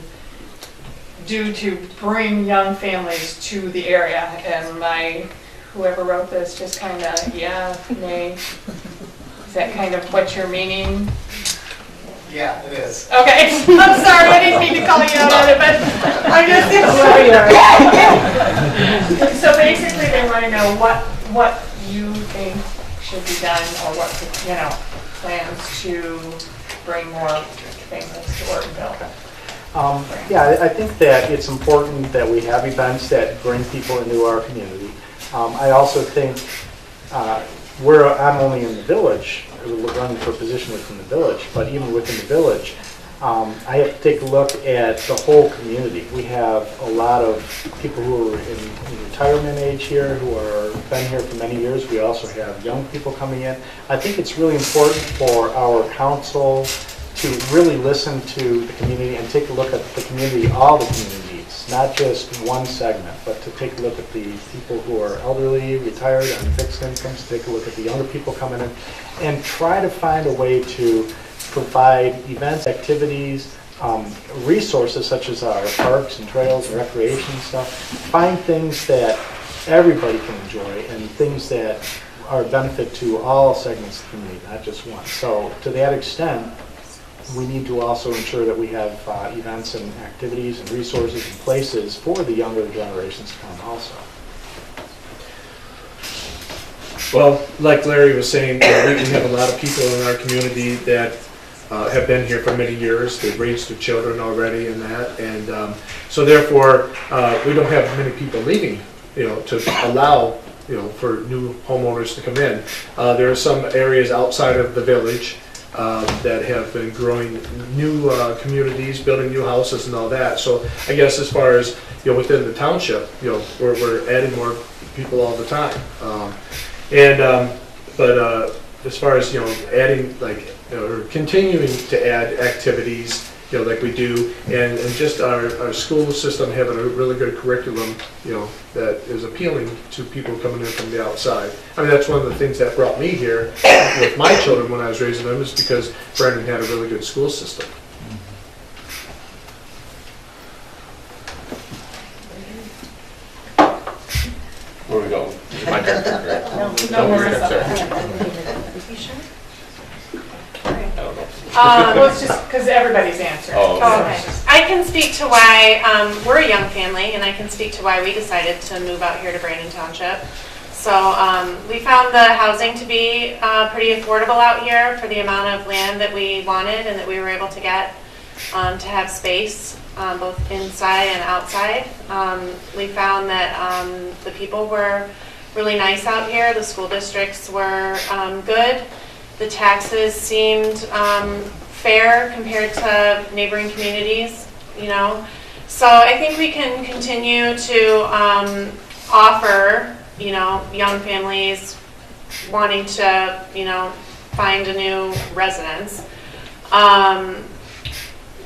do to bring young families to the area? And whoever wrote this just kind of, yeah, nay. Is that kind of what you're meaning? Yeah, it is. Okay, I'm sorry, I didn't mean to call you out on it, but I'm just. So basically, they want to know what you think should be done, or what, plans to bring more families to Ortonville. Yeah, I think that it's important that we have events that bring people into our community. I also think I'm only in the village, running for a position within the village, but even within the village, I have to take a look at the whole community. We have a lot of people who are in retirement age here, who are been here for many years. We also have young people coming in. I think it's really important for our council to really listen to the community and take a look at the community, all the community needs, not just one segment, but to take a look at the people who are elderly, retired, on fixed incomes, take a look at the younger people coming in, and try to find a way to provide events, activities, resources such as our parks and trails and recreation stuff. Find things that everybody can enjoy and things that are a benefit to all segments of the community, not just one. So to that extent, we need to also ensure that we have events and activities and resources and places for the younger generations to come also. Well, like Larry was saying, we have a lot of people in our community that have been here for many years. They've raised their children already in that, and so therefore we don't have many people leaving, to allow, for new homeowners to come in. There are some areas outside of the village that have been growing new communities, building new houses and all that. So I guess as far as within the township, we're adding more people all the time. But as far as adding or continuing to add activities, like we do, and just our school system having a really good curriculum, that is appealing to people coming in from the outside. I mean, that's one of the things that brought me here with my children when I was raising them, is because Brandon had a really good school system. Where we go? Is it my turn? No worries. You sure? I don't know. Well, it's just because everybody's answering. Oh, Okay. I can speak to why we're a young family, and I can speak to why we decided to move out here to Brandon Township. So we found the housing to be pretty affordable out here for the amount of land that we wanted and that we were able to get to have space both inside and outside. We found that the people were really nice out here. The school districts were good. The taxes seemed fair compared to neighboring communities, So I think we can continue to offer, young families wanting to, find a new residence.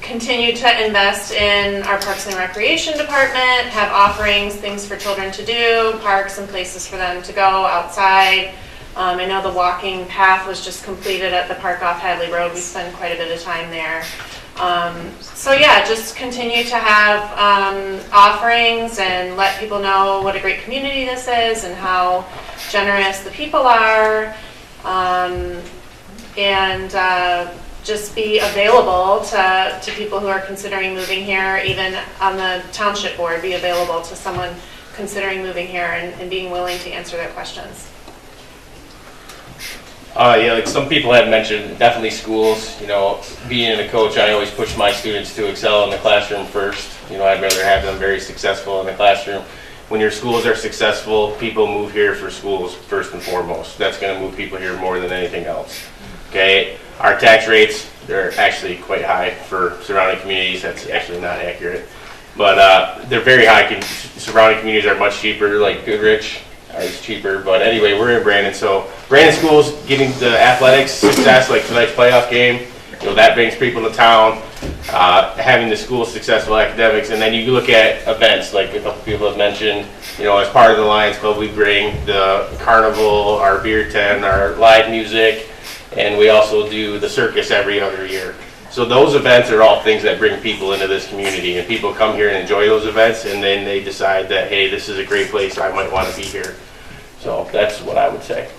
Continue to invest in our Parks and Recreation Department, have offerings, things for children to do, parks and places for them to go outside. I know the walking path was just completed at the park off Hadley Road. We spend quite a bit of time there. So yeah, just continue to have offerings and let people know what a great community this is and how generous the people are, and just be available to people who are considering moving here, even on the township board, be available to someone considering moving here and being willing to answer their questions. Yeah, like some people have mentioned, definitely schools. You know, being a coach, I always push my students to excel in the classroom first. You know, I'd rather have them very successful in the classroom. When your schools are successful, people move here for schools first and foremost. That's going to move people here more than anything else. Okay, our tax rates, they're actually quite high for surrounding communities. That's actually not accurate. But they're very high. Surrounding communities are much cheaper, like Goodrich. It's cheaper, but anyway, we're in Brandon, so Brandon schools getting the athletics success, like tonight's playoff game, you know, that brings people to town, having the school successful academics, and then you look at events, like a couple people have mentioned, you know, as part of the Lions Club, we bring the carnival, our beer tent, our live music, and we also do the circus every other year. So those events are all things that bring people into this community, and people come here and enjoy those events, and then they decide that, hey, this is a great place, I might want to be here. So that's what I would say.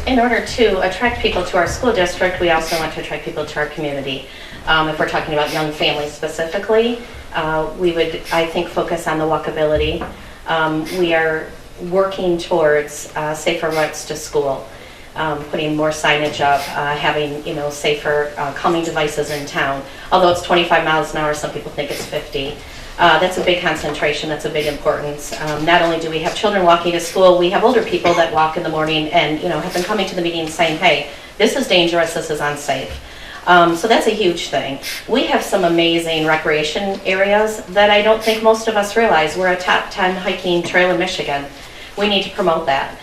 In order to attract people to our school district, we also want to attract people to our community. If we're talking about young families specifically, we would, I think, focus on the walkability. We are working towards safer routes to school. Putting more signage up, having, you know, safer calming devices in town. Although it's 25 miles an hour, some people think it's 50. That's a big concentration, that's a big importance. Not only do we have children walking to school, we have older people that walk in the morning and, you know, have been coming to the meetings saying, hey, this is dangerous, this is unsafe. So that's a huge thing. We have some amazing recreation areas that I don't think most of us realize. We're a top 10 hiking trail in Michigan. We need to promote that.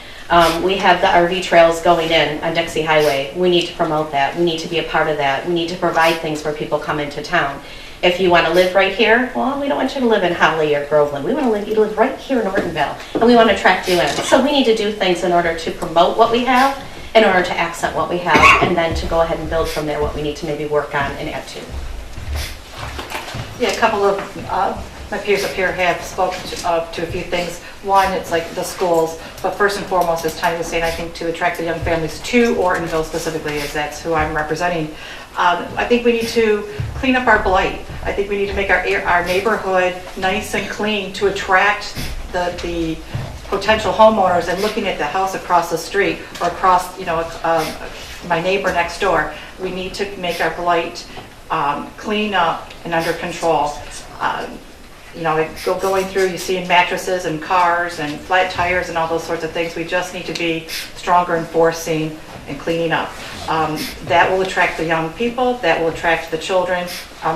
We have the RV trails going in on Dixie Highway. We need to promote that. We need to be a part of that. We need to provide things where people come into town. If you want to live right here, well, we don't want you to live in Holly or Groveland. We want you to live right here in Ortonville, and we want to attract you in. So we need to do things in order to promote what we have, in order to accent what we have, and then to go ahead and build from there what we need to maybe work on and add to. Yeah, a couple of my peers up here have spoken to a few things. One, it's like the schools, but first and foremost, as Tanya was saying, I think to attract the young families to Ortonville specifically, as that's who I'm representing. I think we need to clean up our blight. I think we need to make our neighborhood nice and clean to attract the potential homeowners and looking at the house across the street or across, you know, my neighbor next door. We need to make our blight clean up and under control. You know, going through, you see in mattresses and cars and flat tires and all those sorts of things. We just need to be stronger enforcing and cleaning up. That will attract the young people, that will attract the children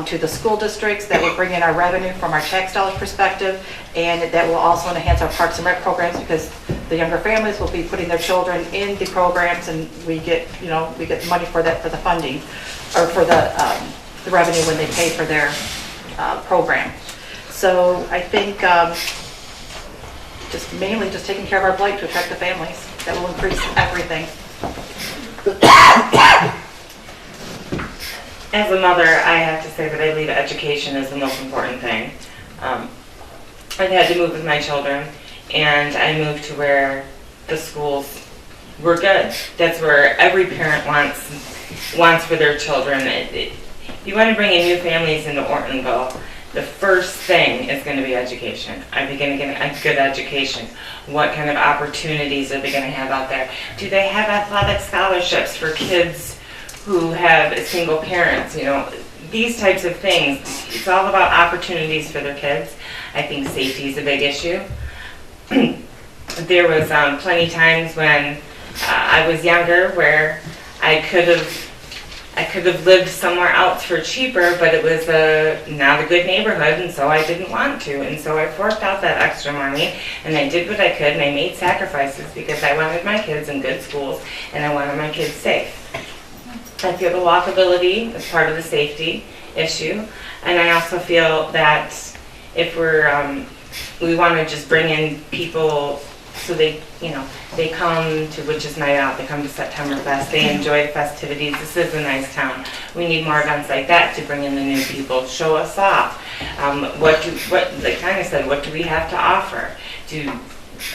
to the school districts, that will bring in our revenue from our tax dollars perspective, and that will also enhance our Parks and Rec programs because the younger families will be putting their children in the programs and we get, you know, we get money for that, for the funding, or for the revenue when they pay for their program. So I think just mainly just taking care of our blight to attract the families. That will increase everything. As a mother, I have to say that I believe education is the most important thing. I've had to move with my children, and I moved to where the schools were good. That's where every parent wants for their children. If you want to bring in new families into Ortonville, the first thing is going to be education. Are they going to get a good education? What kind of opportunities are they going to have out there? Do they have athletic scholarships for kids who have single parents? You know, these types of things. It's all about opportunities for their kids. I think safety is a big issue. There was plenty times when I was younger where I could have lived somewhere else for cheaper, but it was not a good neighborhood, and so I didn't want to. And so I forked out that extra money, and I did what I could, and I made sacrifices because I wanted my kids in good schools, and I wanted my kids safe. I feel the walkability is part of the safety issue, and I also feel that if we want to just bring in people So they, you know, they come to Witches Night Out, they come to September Fest, they enjoy the festivities. This is a nice town. We need more events like that to bring in the new people, show us off. Like Tanya said, what do we have to offer?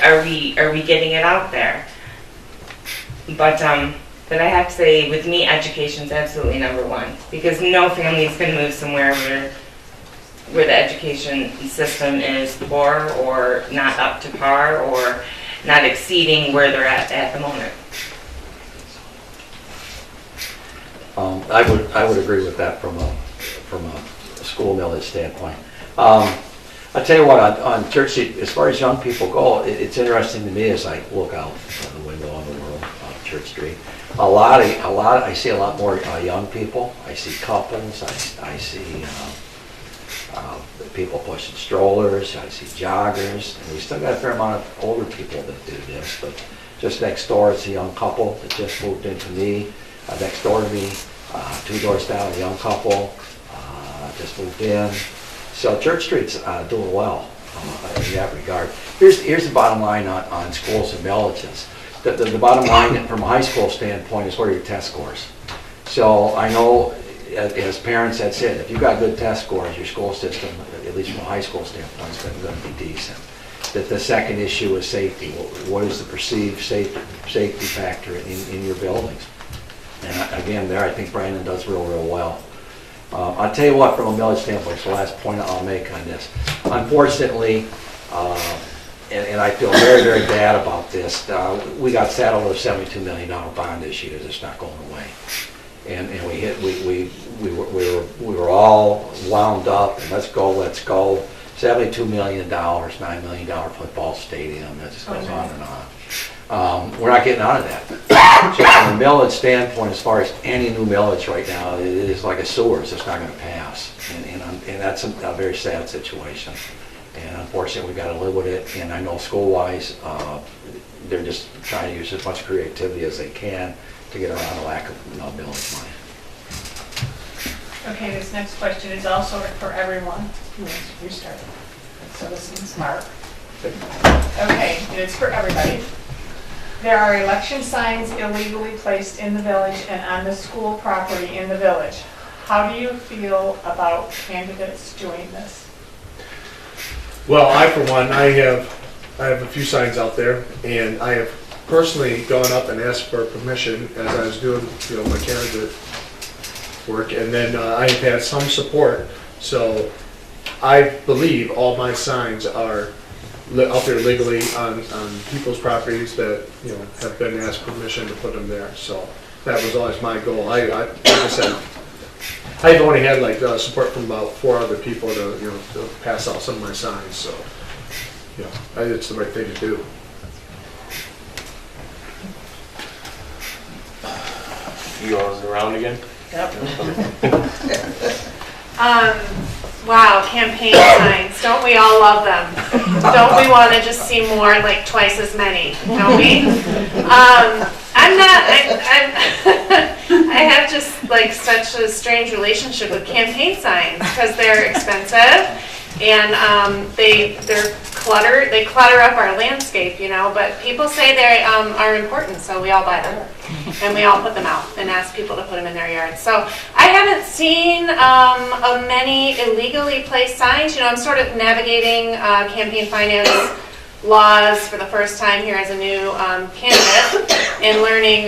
Are we getting it out there? But I have to say, with me, education's absolutely number one, because no family is going to move somewhere where the education system is poor or not up to par or not exceeding where they're at the moment. I would agree with that from a school millage standpoint. I'll tell you what, on Church Street, as far as young people go, it's interesting to me as I look out the window on the world on Church Street. I see a lot more young people. I see couples. I see people pushing strollers. I see joggers. And we still got a fair amount of older people that do this. But just next door, it's a young couple that just moved into me. Next door to me, 2 doors down, a young couple just moved in. So Church Street's doing well in that regard. Here's the bottom line on schools and villages. The bottom line from a high school standpoint is what are your test scores. So I know as parents that's it. If you've got good test scores, your school system, at least from a high school standpoint, is going to be decent. The second issue is safety. What is the perceived safety factor in your buildings? And again, there I think Brandon does real well. I'll tell you what, from a millage standpoint, it's the last point I'll make on this. Unfortunately, and I feel very, very bad about this, we got saddled with a $72 million bond issue that's not going away. And we were all wound up, and let's go. $72 million, $9 million football stadium, that just goes on and on. We're not getting out of that. So from a millage standpoint, as far as any new millage right now, it is like a sewer, it's just not going to pass. And that's a very sad situation. And unfortunately, we've got to live with it. And I know school-wise, they're just trying to use as much creativity as they can to get around the lack of millage money. Okay, this next question is also for everyone. You start. So this is Mark. Okay, it's for everybody. There are election signs illegally placed in the village and on the school property in the village. How do you feel about candidates doing this? Well, I for one, I have a few signs out there, and I have personally gone up and asked for permission as I was doing, my candidate work, and then I have had some support. So I believe all my signs are out there legally on people's properties that have been asked permission to put them there. So that was always my goal. Like I said, I've only had support from about 4 other people to pass out some of my signs. So it's the right thing to do. You going around again? Wow, campaign signs. Don't we all love them? Don't we want to just see more, like twice as many, don't we? I have just like such a strange relationship with campaign signs because they're expensive and they're cluttered. They clutter up our landscape, but people say they are important, so we all buy them. And we all put them out and ask people to put them in their yards. So I haven't seen many illegally placed signs. I'm sort of navigating campaign finance laws for the first time here as a new candidate and learning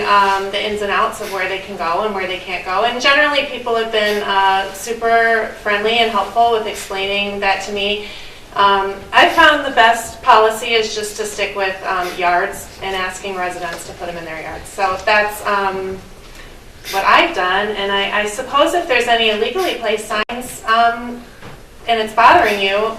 the ins and outs of where they can go and where they can't go. And generally people have been super friendly and helpful with explaining that to me. I found the best policy is just to stick with yards and asking residents to put them in their yards. So that's what I've done. And I suppose if there's any illegally placed signs and it's bothering you,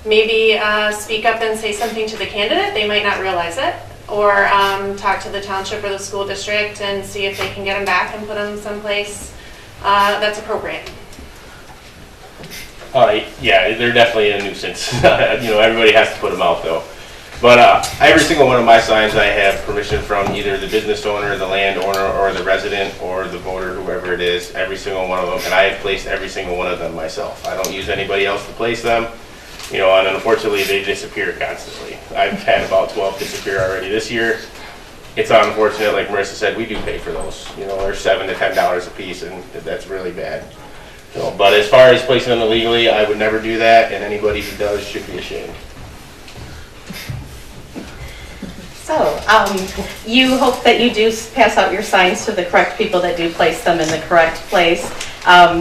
maybe speak up and say something to the candidate. They might not realize it. Or talk to the township or the school district and see if they can get them back and put them someplace that's appropriate. Yeah, they're definitely a nuisance. Everybody has to put them out though. But every single one of my signs, I have permission from either the business owner, the landowner, or the resident, or the voter, whoever it is. Every single one of them, and I have placed every single one of them myself. I don't use anybody else to place them. And unfortunately, they disappear constantly. I've had about 12 disappear already this year. It's unfortunate, like Marissa said, we do pay for those. They're $7 to $10 a piece, and that's really bad. But as far as placing them illegally, I would never do that, and anybody who does should be ashamed. So, you hope that you do pass out your signs to the correct people that do place them in the correct place.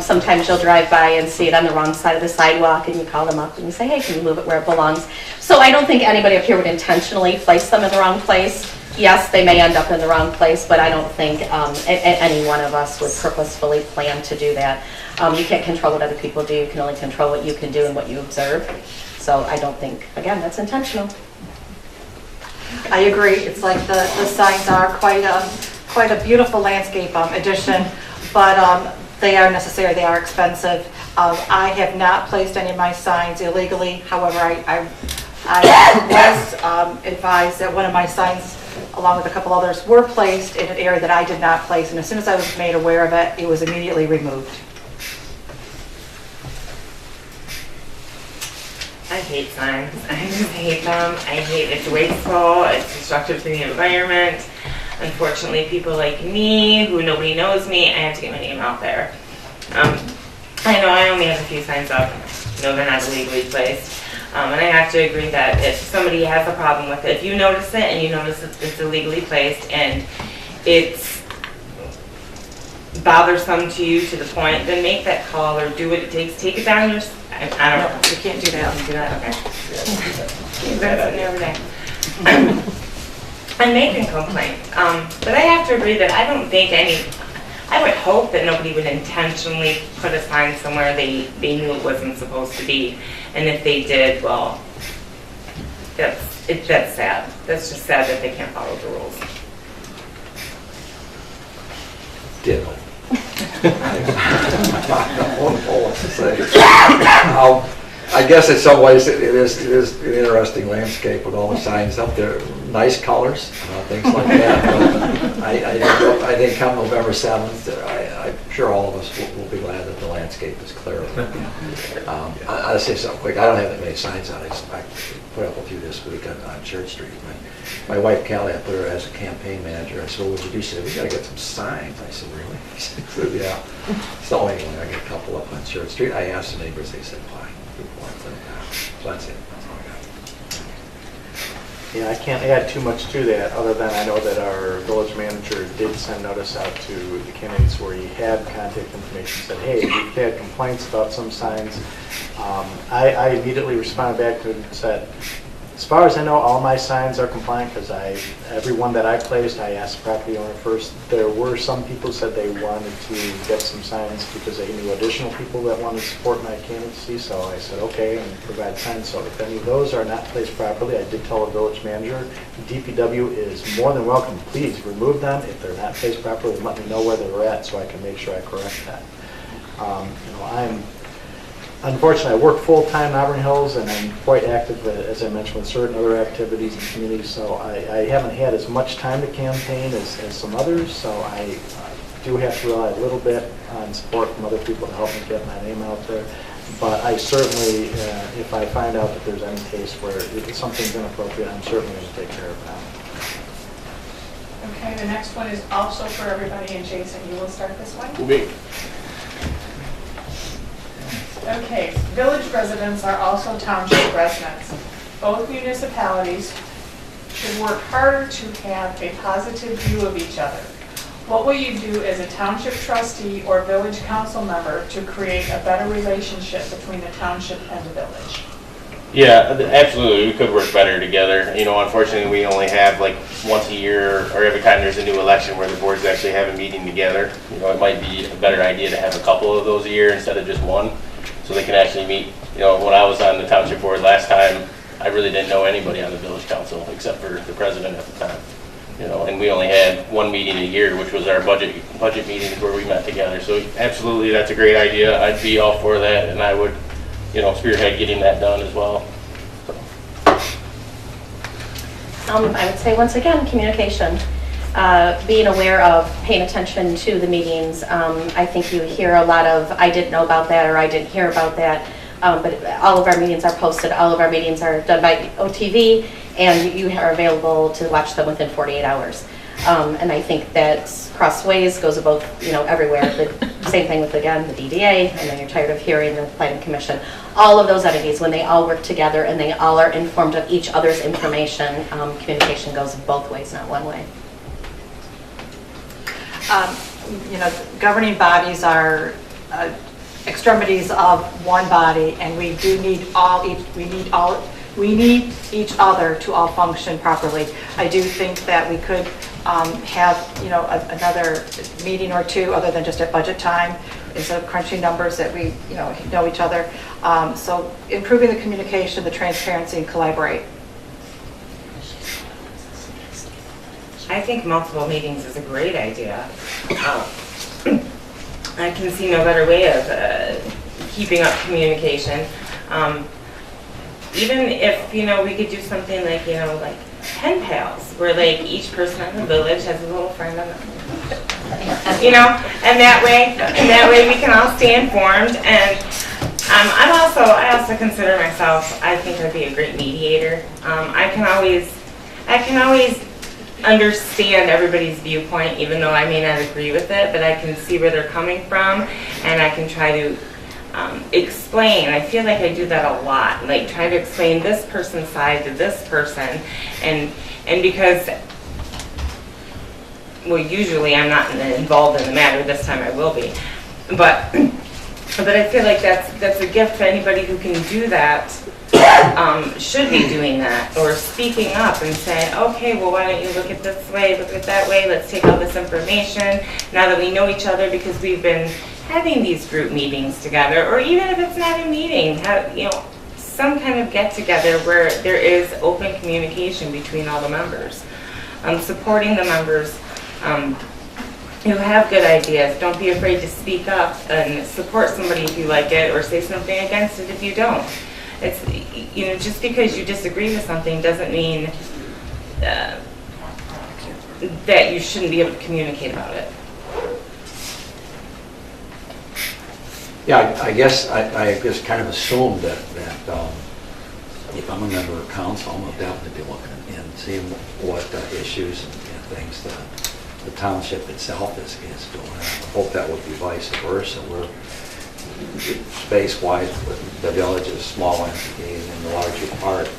Sometimes you'll drive by and see it on the wrong side of the sidewalk, and you call them up and you say, hey, can you move it where it belongs? So I don't think anybody up here would intentionally place them in the wrong place. Yes, they may end up in the wrong place, but I don't think any one of us would purposefully plan to do that. You can't control what other people do. You can only control what you can do and what you observe. So I don't think, again, that's intentional. I agree. It's like the signs are quite a beautiful landscape addition, but they are necessary. They are expensive. I have not placed any of my signs illegally. However, I was advised that one of my signs, along with a couple others, were placed in an area that I did not place, and as soon as I was made aware of it, it was immediately removed. I hate signs. I just hate them. I hate it's wasteful. It's destructive to the environment. Unfortunately, people like me, who nobody knows me, I have to get my name out there. I know I only have a few signs up. No, they're not illegally placed. And I have to agree that if somebody has a problem with it, if you notice it and you notice that it's illegally placed and it's bothersome to you to the point, then make that call or do what it takes. Take it down your... I don't know. You can't do that. Do that? Okay. You've been sitting there every day. I'm making complaints. But I have to agree that I don't think I would hope that nobody would intentionally put a sign somewhere they knew it wasn't supposed to be. And if they did, well, that's sad. That's just sad that they can't follow the rules. Ditto. I guess in some ways it is an interesting landscape with all the signs up there, nice colors, things like that. But I think come November 7th, I'm sure all of us will be glad that the landscape is clear. I'll say something quick. I don't have that many signs on it. I put up a few this week on Church Street. My wife Callie, I put her as a campaign manager. I said, well, what would you do? She said, we got to get some signs. I said, really? She said, yeah. So anyway, I got a couple up on Church Street. I asked the neighbors. They said, fine. So that's it. That's all I got. Yeah, I can't add too much to that, other than I know that our village manager did send notice out to the candidates where he had contact information, said, hey, we've had complaints about some signs. I immediately responded back to him and said, as far as I know, all my signs are compliant, because every one that I placed, I asked the property owner first. There were some people who said they wanted to get some signs because they knew additional people that wanted to support my candidacy, so I said, okay, and provide signs. So if any of those are not placed properly, I did tell the village manager, DPW is more than welcome. Please remove them. If they're not placed properly, let me know where they're at so I can make sure I correct that. Unfortunately, I work full-time in Auburn Hills, and I'm quite active, as I mentioned, with certain other activities in the community, so I haven't had as much time to campaign as some others, so I do have to rely a little bit on support from other people to help me get my name out there. But I certainly, if I find out that there's any case where something's inappropriate, I'm certainly going to take care of that. Okay, the next one is also for everybody, and Jason, you will start this one? Okay. Okay, village residents are also township residents. Both municipalities should work harder to have a positive view of each other. What will you do as a township trustee or village council member to create a better relationship between the township and the village? Yeah, absolutely. We could work better together. Unfortunately, we only have like once a year or every time there's a new election where the boards actually have a meeting together. It might be a better idea to have a couple of those a year instead of just one, so they can actually meet. When I was on the township board last time, I really didn't know anybody on the village council except for the president at the time. And we only had one meeting a year, which was our budget meetings where we met together. So absolutely, that's a great idea. I'd be all for that, and I would, spearhead getting that done as well. I would say, once again, communication. Being aware of, paying attention to the meetings. I think you hear a lot of, I didn't know about that, or I didn't hear about that. but all of our meetings are posted, all of our meetings are done by OTV, and you are available to watch them within 48 hours. And I think that Crossways goes both, everywhere. The same thing with, again, the DDA. I know you're tired of hearing the Planning Commission. All of those entities, when they all work together and they all are informed of each other's information, communication goes both ways, not one way. Governing bodies are extremities of one body, and we do need we need each other to all function properly. I do think that we could have, another meeting or two other than just at budget time, instead of crunching numbers that we, know each other. So improving the communication, the transparency, and collaborate. I think multiple meetings is a great idea. I can see no better way of keeping up communication. Even if, we could do something like, like pen pals, where like each person in the village has a little friend on the, and that way we can all stay informed. And I also consider myself, I think I'd be a great mediator. I can always understand everybody's viewpoint, even though I may not agree with it, but I can see where they're coming from, and I can try to explain. I feel like I do that a lot, like try to explain this person's side to this person, and because, well, usually I'm not involved in the matter. This time I will be, but I feel like that's a gift to anybody who can do that. Should be doing that, or speaking up and saying, okay, well, why don't you look at this way, look at that way, let's take all this information now that we know each other, because we've been having these group meetings together, or even if it's not a meeting, have, some kind of get together where there is open communication between all the members. Supporting the members who have good ideas. Don't be afraid to speak up and support somebody if you like it, or say something against it if you don't. It's, just because you disagree with something doesn't mean that you shouldn't be able to communicate about it. Yeah, I guess I just kind of assumed that if I'm a member of council, I'm gonna definitely be looking and seeing what issues and things the township itself is doing. I hope that would be vice versa. We're space-wise, the village is a small entity in the larger part,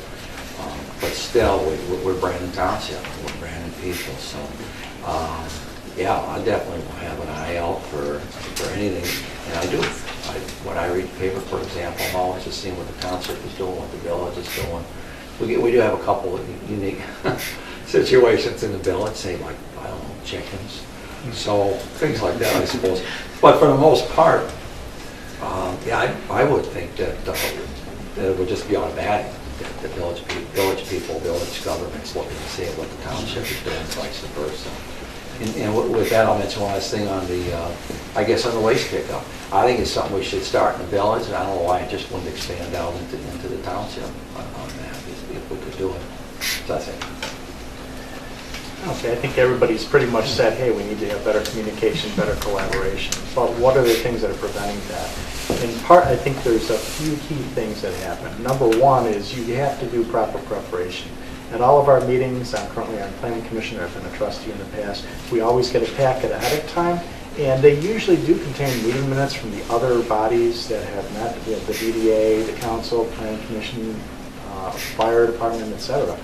but still, we're Brandon Township, we're Brandon people, so yeah, I definitely will have an eye out for anything, and I do. When I read the paper, for example, I'm always just seeing what the township is doing, what the village is doing. We do have a couple of unique situations in the village, say like, I don't know, chickens, so things like that, I suppose. But for the most part, yeah, I would think that it would just be automatic that the village people, village governments looking to see what the township is doing, vice versa. And with that, I'll mention one last thing on I guess on the waste pickup. I think it's something we should start in the village, and I don't know why it just wouldn't expand out into the township on that, if we could do it. So that's it. Okay, I think everybody's pretty much said, hey, we need to have better communication, better collaboration. But what are the things that are preventing that? In part, I think there's a few key things that happen. Number one is you have to do proper preparation. At all of our meetings, I'm currently on Planning Commission, I've been a trustee in the past, we always get a packet ahead of time, and they usually do contain meeting minutes from the other bodies that have met, the DDA, the council, Planning Commission, fire department, etc.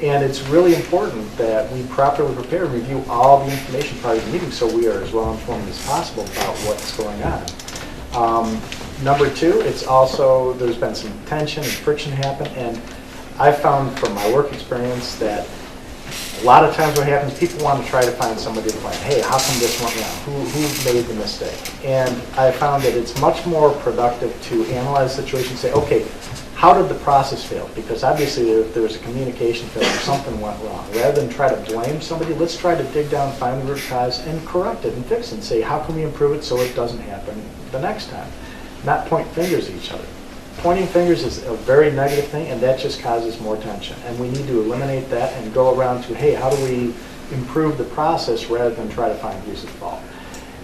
And it's really important that we properly prepare and review all the information prior to the meeting so we are as well informed as possible about what's going on. Number two, it's also, there's been some tension and friction happen, and I've found from my work experience that a lot of times what happens, people want to try to find somebody to blame. Hey, how come this went wrong? Who made the mistake? And I found that it's much more productive to analyze the situation and say, okay, how did the process fail? Because obviously if there was a communication failure, something went wrong. Rather than try to blame somebody, let's try to dig down, find the root cause, and correct it and fix it and say, how can we improve it so it doesn't happen the next time? Not point fingers at each other. Pointing fingers is a very negative thing, and that just causes more tension. And we need to eliminate that and go around to, hey, how do we improve the process rather than try to find who's at fault?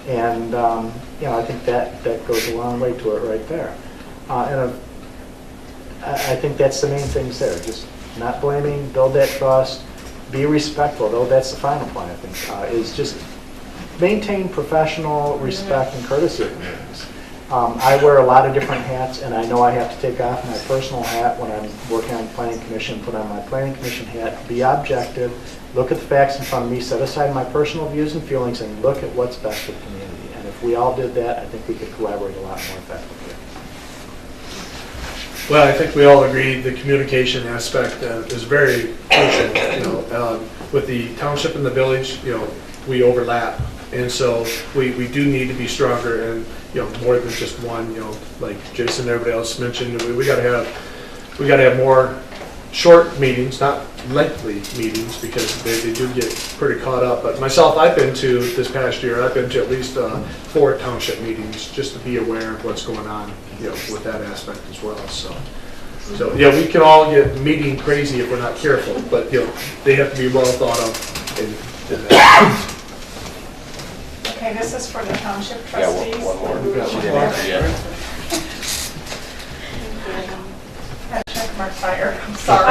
And I think that goes a long way to it right there. And I think that's the main things there, just not blaming, build that trust, be respectful, though that's the final point, I think, is just maintain professional respect and courtesy of meetings. I wear a lot of different hats, and I know I have to take off my personal hat when I'm working on planning commission, put on my planning commission hat, be objective, look at the facts in front of me, set aside my personal views and feelings, and look at what's best for the community. And if we all did that, I think we could collaborate a lot more effectively. Well, I think we all agree the communication aspect is very crucial. With the township and the village, we overlap. And so we do need to be stronger and, more than just one, like Jason and everybody else mentioned, we gotta have more short meetings, not lengthy meetings, because they do get pretty caught up. But myself, this past year, I've been to at least 4 township meetings just to be aware of what's going on, with that aspect as well. So yeah, we can all get meeting crazy if we're not careful, but they have to be well thought of. Okay, this is for the township trustees. Yeah, one more. Check mark fire, I'm sorry.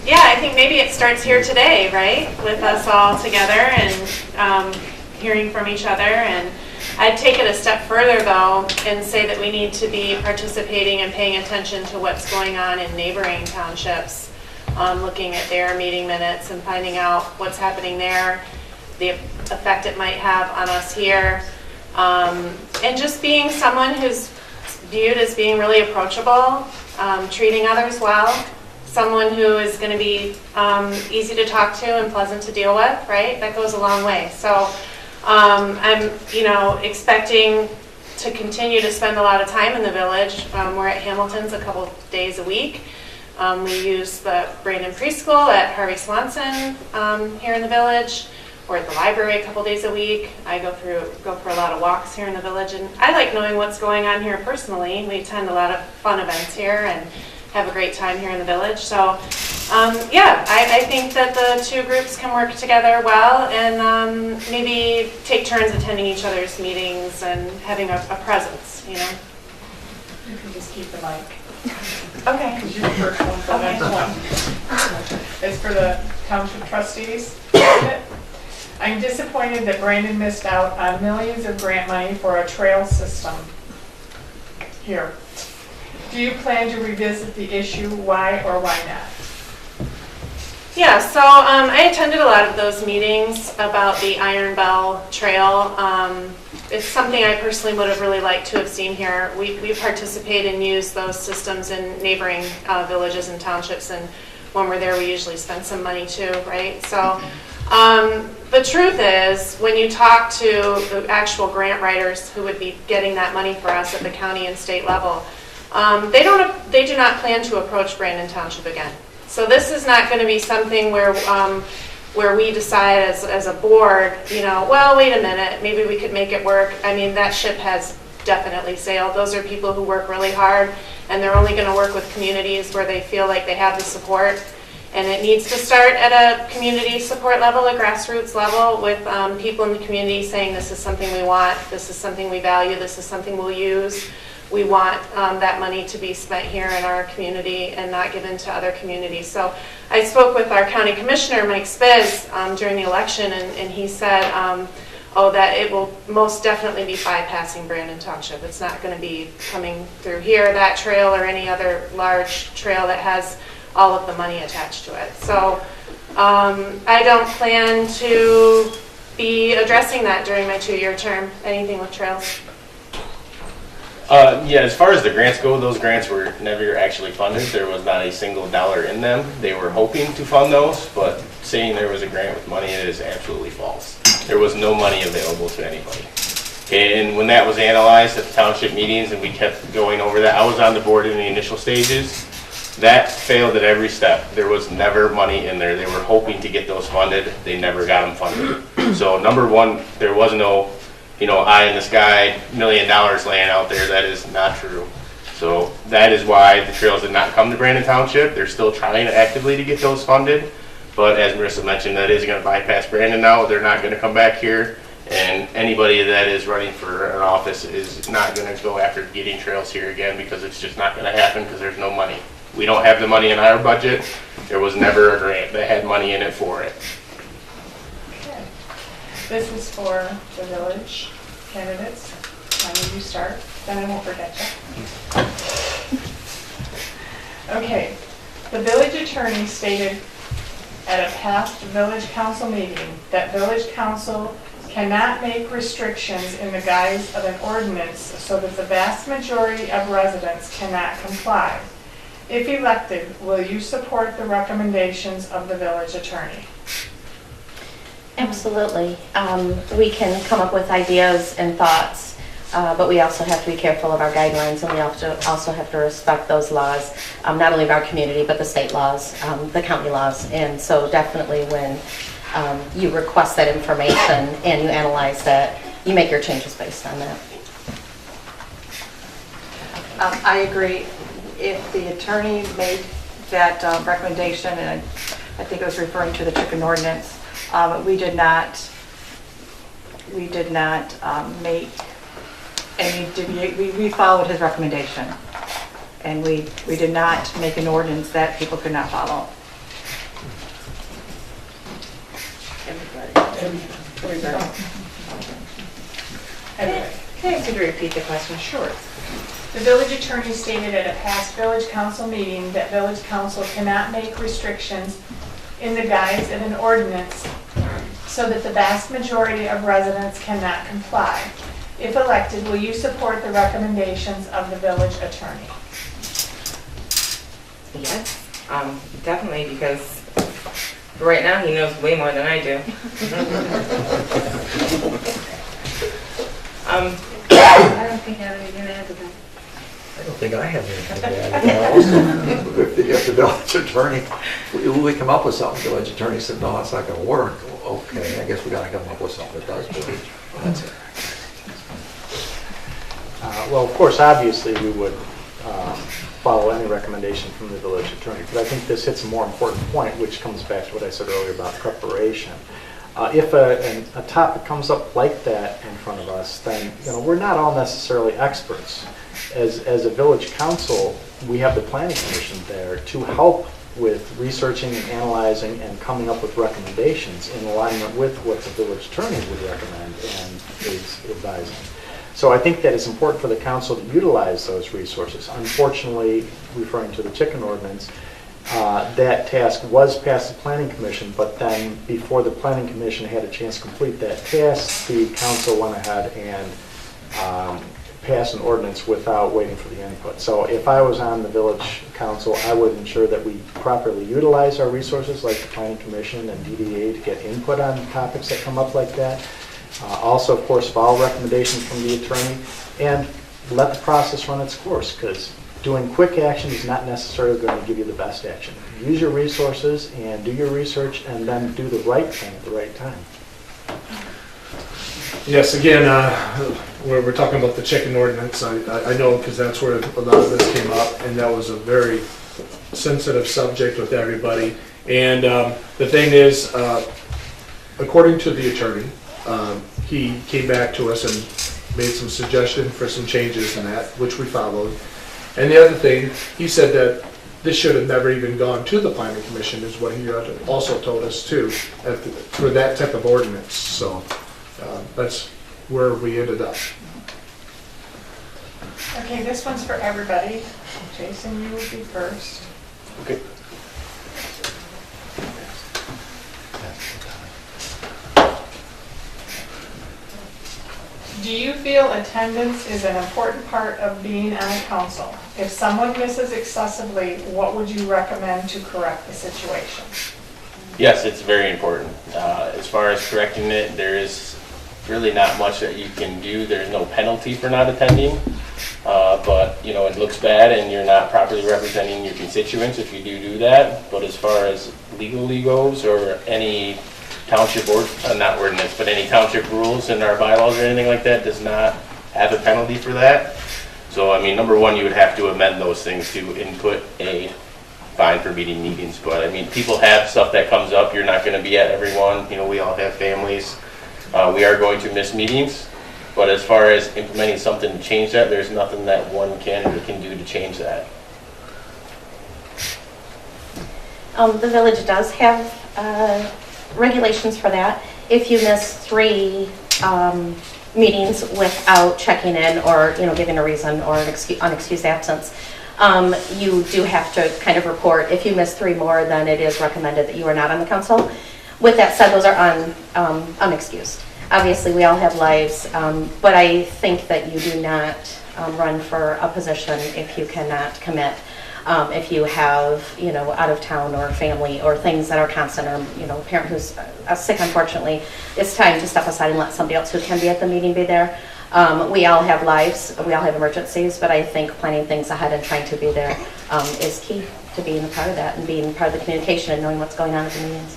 Yeah, I think maybe it starts here today, right? With us all together and hearing from each other. And I'd take it a step further, though, and say that we need to be participating and paying attention to what's going on in neighboring townships, looking at their meeting minutes and finding out what's happening there, the effect it might have on us here, and just being someone who's viewed as being really approachable, treating others well, someone who is going to be easy to talk to and pleasant to deal with, right? That goes a long way. So I'm, expecting to continue to spend a lot of time in the village. We're at Hamilton's a couple days a week. We use the Brandon Preschool at Harvey Swanson here in the village. We're at the library a couple days a week. I go for a lot of walks here in the village, and I like knowing what's going on here personally. We attend a lot of fun events here and have a great time here in the village. So, I think that the 2 groups can work together well and maybe take turns attending each other's meetings and having a presence, You can just keep the mic. Okay. Because you're the first one for the next one. It's for the township trustees. I'm disappointed that Brandon missed out on millions of grant money for a trail system here. Do you plan to revisit the issue? Why or why not? Yeah, so I attended a lot of those meetings about the Iron Bell Trail. It's something I personally would have really liked to have seen here. We participate and use those systems in neighboring villages and townships, and when we're there we usually spend some money too, right? So the truth is, when you talk to the actual grant writers who would be getting that money for us at the county and state level, they do not plan to approach Brandon Township again. So this is not going to be something where we decide as a board, well, wait a minute, maybe we could make it work. I mean, that ship has definitely sailed. Those are people who work really hard, and they're only going to work with communities where they feel like they have the support. And it needs to start at a community support level, a grassroots level, with people in the community saying this is something we want, this is something we value, this is something we'll use. We want that money to be spent here in our community and not given to other communities. So I spoke with our county commissioner, Mike Spiz, during the election, and he said, that it will most definitely be bypassing Brandon Township. It's not going to be coming through here, that trail, or any other large trail that has all of the money attached to it. So I don't plan to be addressing that during my 2-year term, anything with trails. Yeah, as far as the grants go, those grants were never actually funded. There was not a single dollar in them. They were hoping to fund those, but saying there was a grant with money is absolutely false. There was no money available to anybody. And when that was analyzed at the township meetings and we kept going over that, I was on the board in the initial stages. That failed at every step. There was never money in there. They were hoping to get those funded. They never got them funded. So number one, there was no, eye in the sky, $1 million laying out there. That is not true. So that is why the trails did not come to Brandon Township. They're still trying actively to get those funded. But as Marissa mentioned, that is going to bypass Brandon now. They're not going to come back here. And anybody that is running for an office is not going to go after getting trails here again, because it's just not going to happen because there's no money. We don't have the money in our budget. There was never a grant that had money in it for it. Okay. This is for the village candidates. When you start, then I won't forget you. Okay. The village attorney stated at a past village council meeting that village council cannot make restrictions in the guise of an ordinance so that the vast majority of residents cannot comply. If elected, will you support the recommendations of the village attorney? Absolutely. We can come up with ideas and thoughts, but we also have to be careful of our guidelines, and we also have to respect those laws, not only of our community, but the state laws, the county laws. And so definitely when you request that information and you analyze that, you make your changes based on that. I agree. If the attorney made that recommendation, and I think it was referring to the chicken ordinance, we did not make any deviate. We followed his recommendation, and we did not make an ordinance that people could not follow. Everybody. Can I ask you to repeat the question? Sure. The village attorney stated at a past village council meeting that village council cannot make restrictions in the guise of an ordinance so that the vast majority of residents cannot comply. If elected, will you support the recommendations of the village attorney? Yes, definitely, because right now he knows way more than I do. I don't think I have anything to add to that. I don't think I have anything to add. If the village attorney, we come up with something, the village attorney said, no, it's not going to work. Okay, I guess we got to come up with something that does work. That's it. Well, of course, obviously, we would follow any recommendation from the village attorney, but I think this hits a more important point, which comes back to what I said earlier about preparation. If a topic comes up like that in front of us, then we're not all necessarily experts. As a village council, we have the planning commission there to help with researching and analyzing and coming up with recommendations in alignment with what the village attorney would recommend and is advising. So I think that it's important for the council to utilize those resources. Unfortunately, referring to the chicken ordinance, that task was passed the planning commission, but then before the planning commission had a chance to complete that task, the council went ahead and passed an ordinance without waiting for the input. So if I was on the village council, I would ensure that we properly utilize our resources like the planning commission and DDA to get input on topics that come up like that. Also, of course, follow recommendations from the attorney and let the process run its course, because doing quick action is not necessarily going to give you the best action. Use your resources and do your research and then do the right thing at the right time. Yes, again, we're talking about the chicken ordinance. I know because that's where a lot of this came up, and that was a very sensitive subject with everybody. And the thing is, according to the attorney, he came back to us and made some suggestions for some changes in that, which we followed. And the other thing, he said that this should have never even gone to the planning commission, is what he also told us too, for that type of ordinance. So that's where we ended up. Okay, this one's for everybody. Jason, you will be first. Okay. Do you feel attendance is an important part of being on a council? If someone misses excessively, what would you recommend to correct the situation? Yes, it's very important. As far as correcting it, there is really not much that you can do. There's no penalty for not attending, but it looks bad and you're not properly representing your constituents if you do that. But as far as legally goes, or any township not ordinance, but any township rules in our bylaws or anything like that does not have a penalty for that. So I mean, number one, you would have to amend those things to input a fine for meeting meetings. But I mean, people have stuff that comes up. You're not going to be at every one. We all have families. We are going to miss meetings. But as far as implementing something to change that, there's nothing that one can do to change that. The village does have regulations for that. If you miss 3 meetings without checking in or, giving a reason or an unexcused absence, you do have to kind of report. If you miss 3 more, then it is recommended that you are not on the council. With that said, those are unexcused. Obviously, we all have lives, but I think that you do not run for a position if you cannot commit. If you have, out of town or family or things that are constant, or, a parent who's sick, unfortunately, it's time to step aside and let somebody else who can be at the meeting be there. We all have lives, we all have emergencies, but I think planning things ahead and trying to be there is key to being a part of that and being part of the communication and knowing what's going on at the meetings.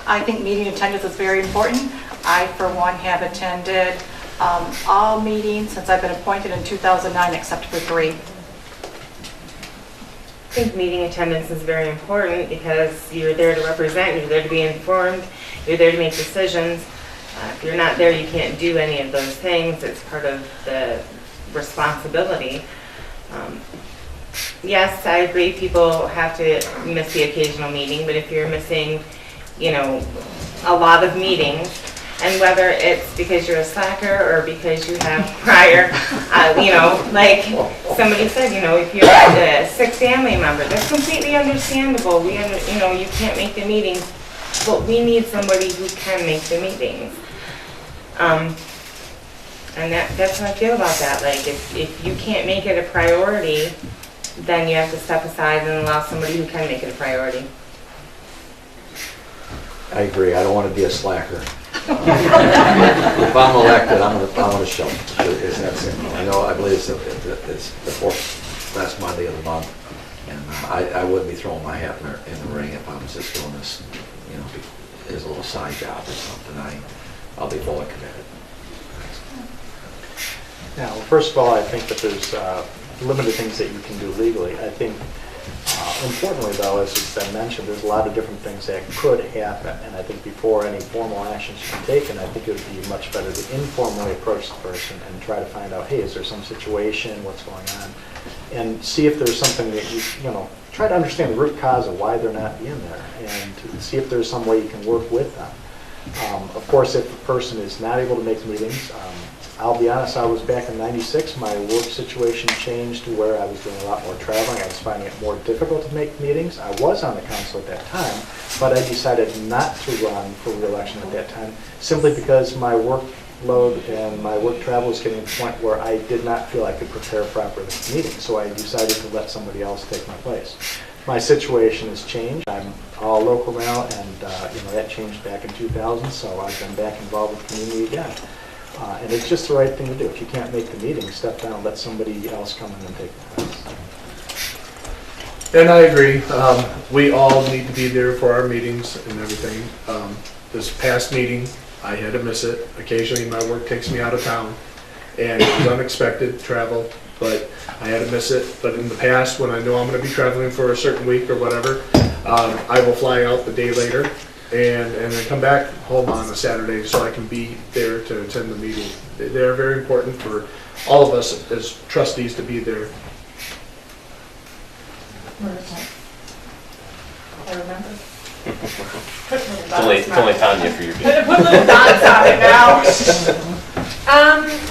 I think meeting attendance is very important. I, for one, have attended all meetings since I've been appointed in 2009, except for 3. I think meeting attendance is very important because you're there to represent, you're there to be informed, you're there to make decisions. If you're not there, you can't do any of those things. It's part of the responsibility. Yes, I agree people have to miss the occasional meeting, but if you're missing, a lot of meetings, and whether it's because you're a slacker or because you have prior, like somebody said, if you're a sick family member, that's completely understandable. You can't make the meetings, but we need somebody who can make the meetings. And that's how I feel about that. Like, if you can't make it a priority, then you have to step aside and allow somebody who can make it a priority. I agree, I don't want to be a slacker. If I'm elected, I'm going to show. It's that simple. I believe it's the 4th last Monday of the month, and I wouldn't be throwing my hat in the ring if I was just doing this, as a little side job or something. I'll be fully committed. Now, first of all, I think that there's limited things that you can do legally. I think, importantly, though, as has been mentioned, there's a lot of different things that could happen, and I think before any formal actions can be taken, I think it would be much better to informally approach the person and try to find out, hey, is there some situation, what's going on, and see if there's something that try to understand the root cause of why they're not being there, and to see if there's some way you can work with them. Of course, if the person is not able to make meetings, I'll be honest, I was back in '96, my work situation changed to where I was doing a lot more traveling. I was finding it more difficult to make meetings. I was on the council at that time, but I decided not to run for re-election at that time, simply because my workload and my work travel was getting to the point where I did not feel I could prepare properly for meetings, so I decided to let somebody else take my place. My situation has changed. I'm all local now, and that changed back in 2000, so I've been back involved with the community again. And it's just the right thing to do. If you can't make the meeting, step down, let somebody else come in and take the place. And I agree. We all need to be there for our meetings and everything. This past meeting, I had to miss it. Occasionally my work takes me out of town, and it was unexpected travel, but I had to miss it. But in the past, when I know I'm going to be traveling for a certain week or whatever, I will fly out the day later and then come back home on a Saturday so I can be there to attend the meeting. They're very important for all of us as trustees to be there. I remember. It's only Tanya for your Put little dots on it now.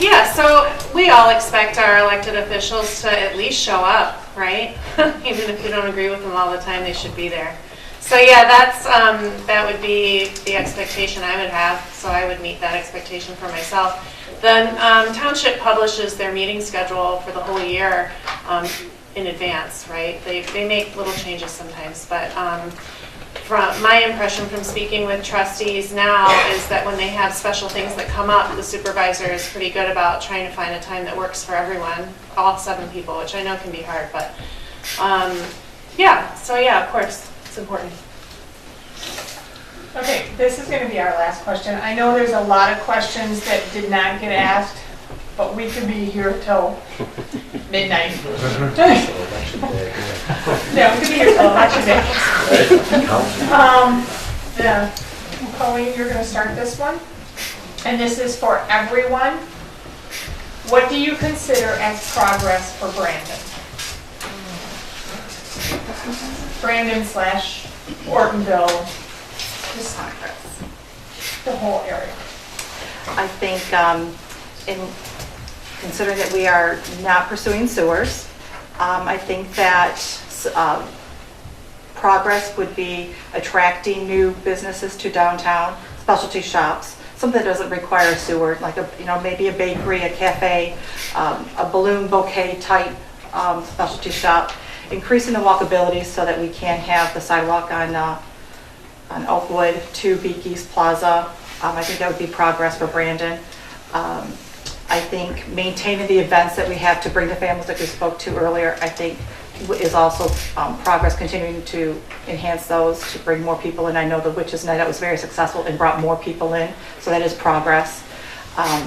Yeah, so we all expect our elected officials to at least show up, right? Even if we don't agree with them all the time, they should be there. So yeah, that would be the expectation I would have, so I would meet that expectation for myself. The township publishes their meeting schedule for the whole year in advance, right? They make little changes sometimes, but from my impression from speaking with trustees now is that when they have special things that come up, the supervisor is pretty good about trying to find a time that works for everyone, all 7 people, which I know can be hard, but yeah, so yeah, of course. Important. Okay, this is going to be our last question. I know there's a lot of questions that did not get asked, but we could be here till midnight. Yeah, we could be here till election day. Yeah. Colleen, you're going to start this one, and this is for everyone. What do you consider as progress for Brandon? Brandon / Ortonville, just the whole area. I think in considering that we are not pursuing sewers, I think that progress would be attracting new businesses to downtown, specialty shops, something that doesn't require a sewer, like maybe a bakery, a cafe, a balloon bouquet type specialty shop, increasing the walkability so that we can have the sidewalk on Oakwood to Beekys Plaza. I think that would be progress for Brandon. I think maintaining the events that we have to bring the families that we spoke to earlier, I think is also progress, continuing to enhance those to bring more people in. I know the Witches Night, that was very successful and brought more people in, so that is progress. I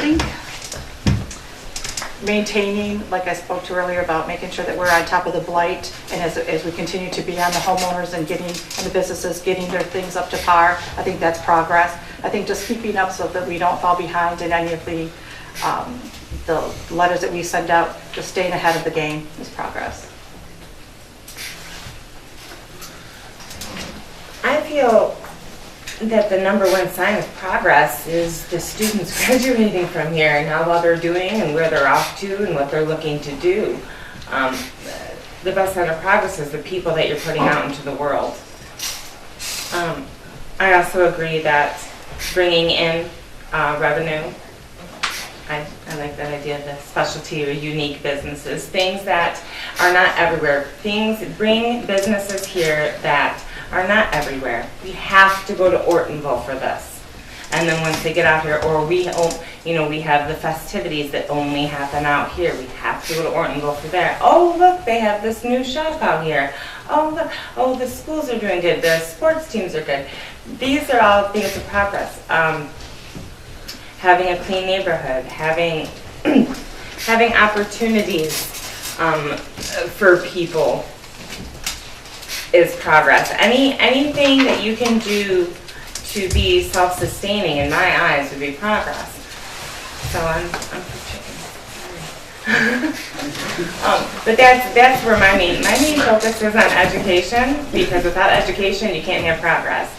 think maintaining, like I spoke to earlier about making sure that we're on top of the blight, and as we continue to be on the homeowners and the businesses getting their things up to par, I think that's progress. I think just keeping up so that we don't fall behind in any of the letters that we send out, just staying ahead of the game is progress. I feel that the #1 sign of progress is the students graduating from here and how well they're doing and where they're off to and what they're looking to do. The best sign of progress is the people that you're putting out into the world. I also agree that bringing in revenue, I like that idea of the specialty or unique businesses, things that are not everywhere. Bring businesses here that are not everywhere. We have to go to Ortonville for this. And then once they get out here, or we have the festivities that only happen out here. We have to go to Ortonville for that. Oh, look, they have this new shop out here. Oh, look, the schools are doing good. The sports teams are good. These are all things of progress. Having a clean neighborhood, having opportunities for people is progress. Anything that you can do to be self-sustaining, in my eyes, would be progress. So I'm but that's where my main focus is on education, because without education you can't have progress,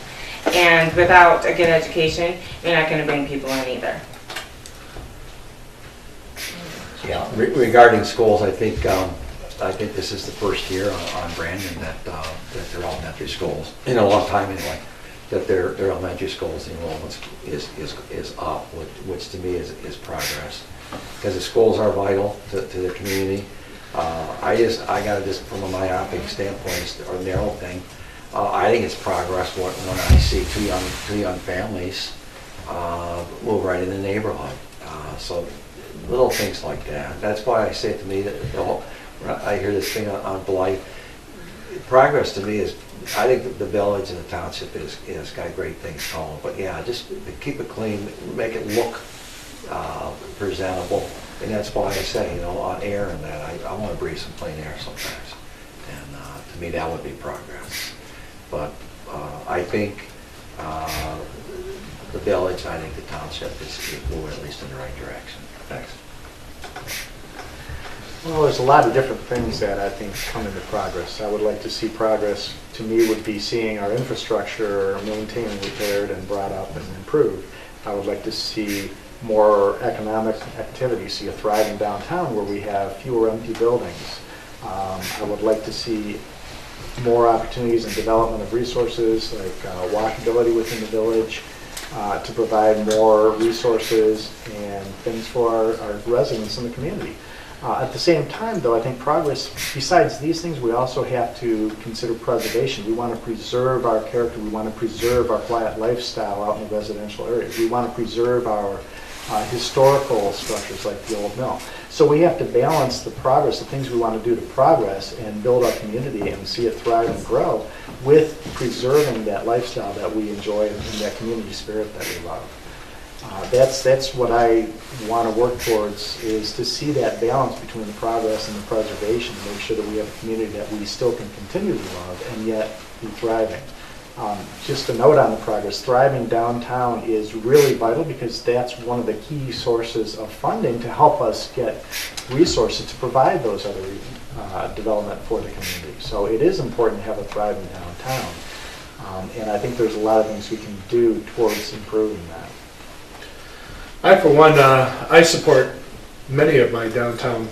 and without a good education you're not going to bring people in either. Yeah, regarding schools, I think this is the first year on Brandon that their elementary schools, in a long time anyway, that their elementary schools enrollment is up, which to me is progress, because the schools are vital to the community. I got to just, from a myopic standpoint or narrow thing, I think it's progress when I see two young families move right in the neighborhood. So little things like that. That's why I say to me that I hear this thing on blight. Progress to me is, I think the village and the township is got great things going. But yeah, just keep it clean, make it look presentable, and that's why I say, on air and that I want to breathe some clean air sometimes, and to me that would be progress. But I think the village, I think the township is moving at least in the right direction. Thanks. Well, there's a lot of different things that I think come into progress. I would like to see progress, to me, would be seeing our infrastructure maintained, repaired, and brought up and improved. I would like to see more economic activity, see a thriving downtown where we have fewer empty buildings. I would like to see more opportunities in development of resources like walkability within the village, to provide more resources and things for our residents in the community. At the same time, though, I think progress, besides these things, we also have to consider preservation. We want to preserve our character. We want to preserve our quiet lifestyle out in the residential areas. We want to preserve our historical structures like the old mill. So we have to balance the progress, the things we want to do to progress and build our community and see it thrive and grow, with preserving that lifestyle that we enjoy and that community spirit that we love. That's what I want to work towards, is to see that balance between the progress and the preservation, to make sure that we have a community that we still can continue to love and yet be thriving. Just a note on the progress, thriving downtown is really vital because that's one of the key sources of funding to help us get resources to provide those other development for the community. So it is important to have a thriving downtown. And I think there's a lot of things we can do towards improving that. I, for one, I support many of my downtown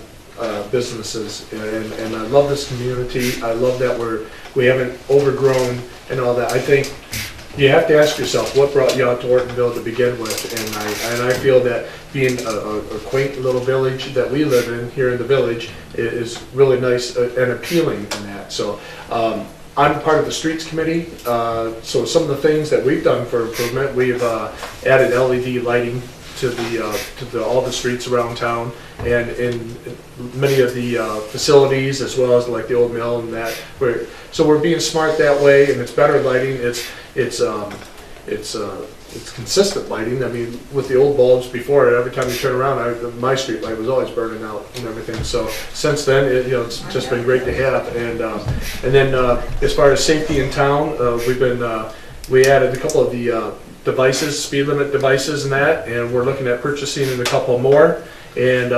businesses, and I love this community. I love that we haven't overgrown and all that. I think you have to ask yourself what brought you out to Ortonville to begin with, and I feel that being a quaint little village that we live in here in the village is really nice and appealing in that. So I'm part of the streets committee, so some of the things that we've done for improvement, we've added LED lighting to all the streets around town, and in many of the facilities, as well as like the old mill and that. So we're being smart that way, and it's better lighting. It's consistent lighting. I mean, with the old bulbs before, every time you turn around, my street light was always burning out and everything. So since then, it's just been great to have. And then as far as safety in town, we added a couple of the devices, speed limit devices and that, and we're looking at purchasing a couple more. And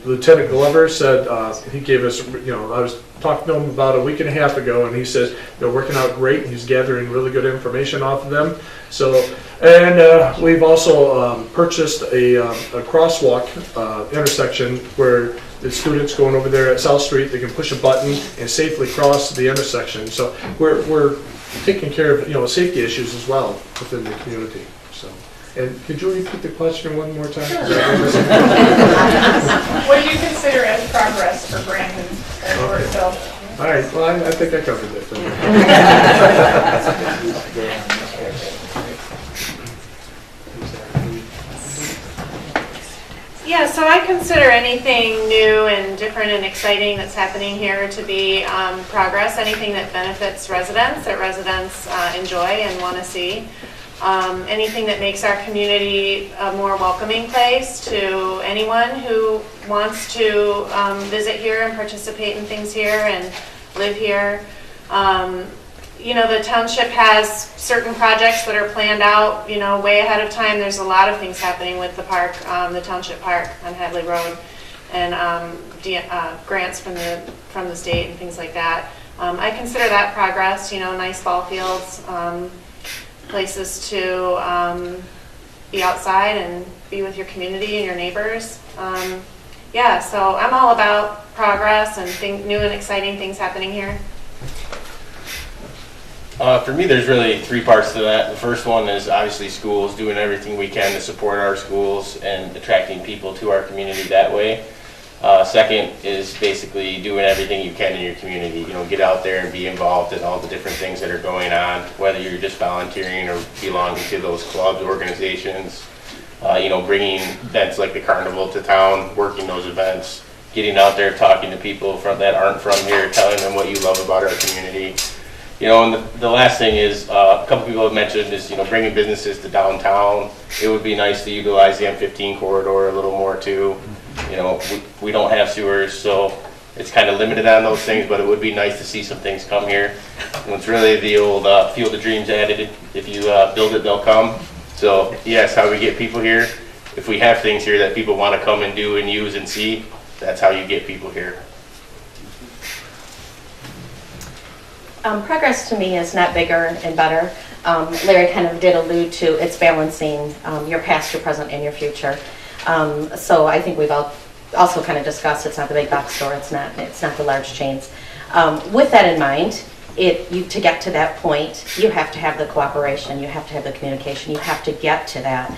Lieutenant Glover said, he gave us, I was talking to him about a week and a half ago, and he says they're working out great, and he's gathering really good information off of them. So, and we've also purchased a crosswalk intersection where the students going over there at South Street, they can push a button and safely cross the intersection. So we're taking care of safety issues as well within the community. So, and could you repeat the question one more time? Sure. What do you consider as progress for Brandon and Ortonville? All right, well, I think I covered it. Yeah, so I consider anything new and different and exciting that's happening here to be progress, anything that benefits residents, that residents enjoy and want to see. Anything that makes our community a more welcoming place to anyone who wants to visit here and participate in things here and live here. The township has certain projects that are planned out, way ahead of time. There's a lot of things happening with the park, the township park on Hadley Road, and grants from the state and things like that. I consider that progress, nice ball fields, places to be outside and be with your community and your neighbors. So I'm all about progress and new and exciting things happening here. For me, there's really three parts to that. The first one is obviously schools, doing everything we can to support our schools and attracting people to our community that way. Second is basically doing everything you can in your community. Get out there and be involved in all the different things that are going on, whether you're just volunteering or belonging to those clubs, organizations. Bringing events like the carnival to town, working those events, getting out there, talking to people that aren't from here, telling them what you love about our community. And the last thing is, a couple people have mentioned is, bringing businesses to downtown. It would be nice to utilize the M15 corridor a little more too. We don't have sewers, so it's kind of limited on those things, but it would be nice to see some things come here. And it's really the old Field of Dreams added, if you build it, they'll come. So yes, how we get people here. If we have things here that people want to come and do and use and see, that's how you get people here. Progress to me is not bigger and better. Larry kind of did allude to it's balancing your past, your present, and your future. So I think we've also kind of discussed it's not the big box store, it's not the large chains. With that in mind, to get to that point, you have to have the cooperation, you have to have the communication, you have to get to that.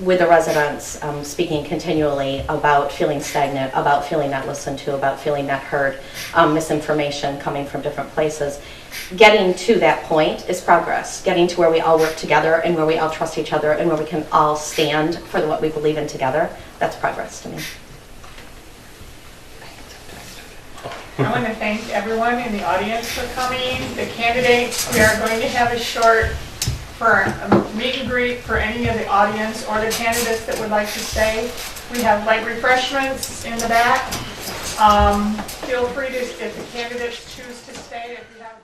With the residents speaking continually about feeling stagnant, about feeling not listened to, about feeling not heard, misinformation coming from different places. Getting to that point is progress. Getting to where we all work together and where we all trust each other and where we can all stand for what we believe in together, that's progress to me. I want to thank everyone in the audience for coming, the candidates. We are going to have a short meet and greet for any of the audience or the candidates that would like to stay. We have light refreshments in the back. Feel free to, if the candidates choose to stay, if you have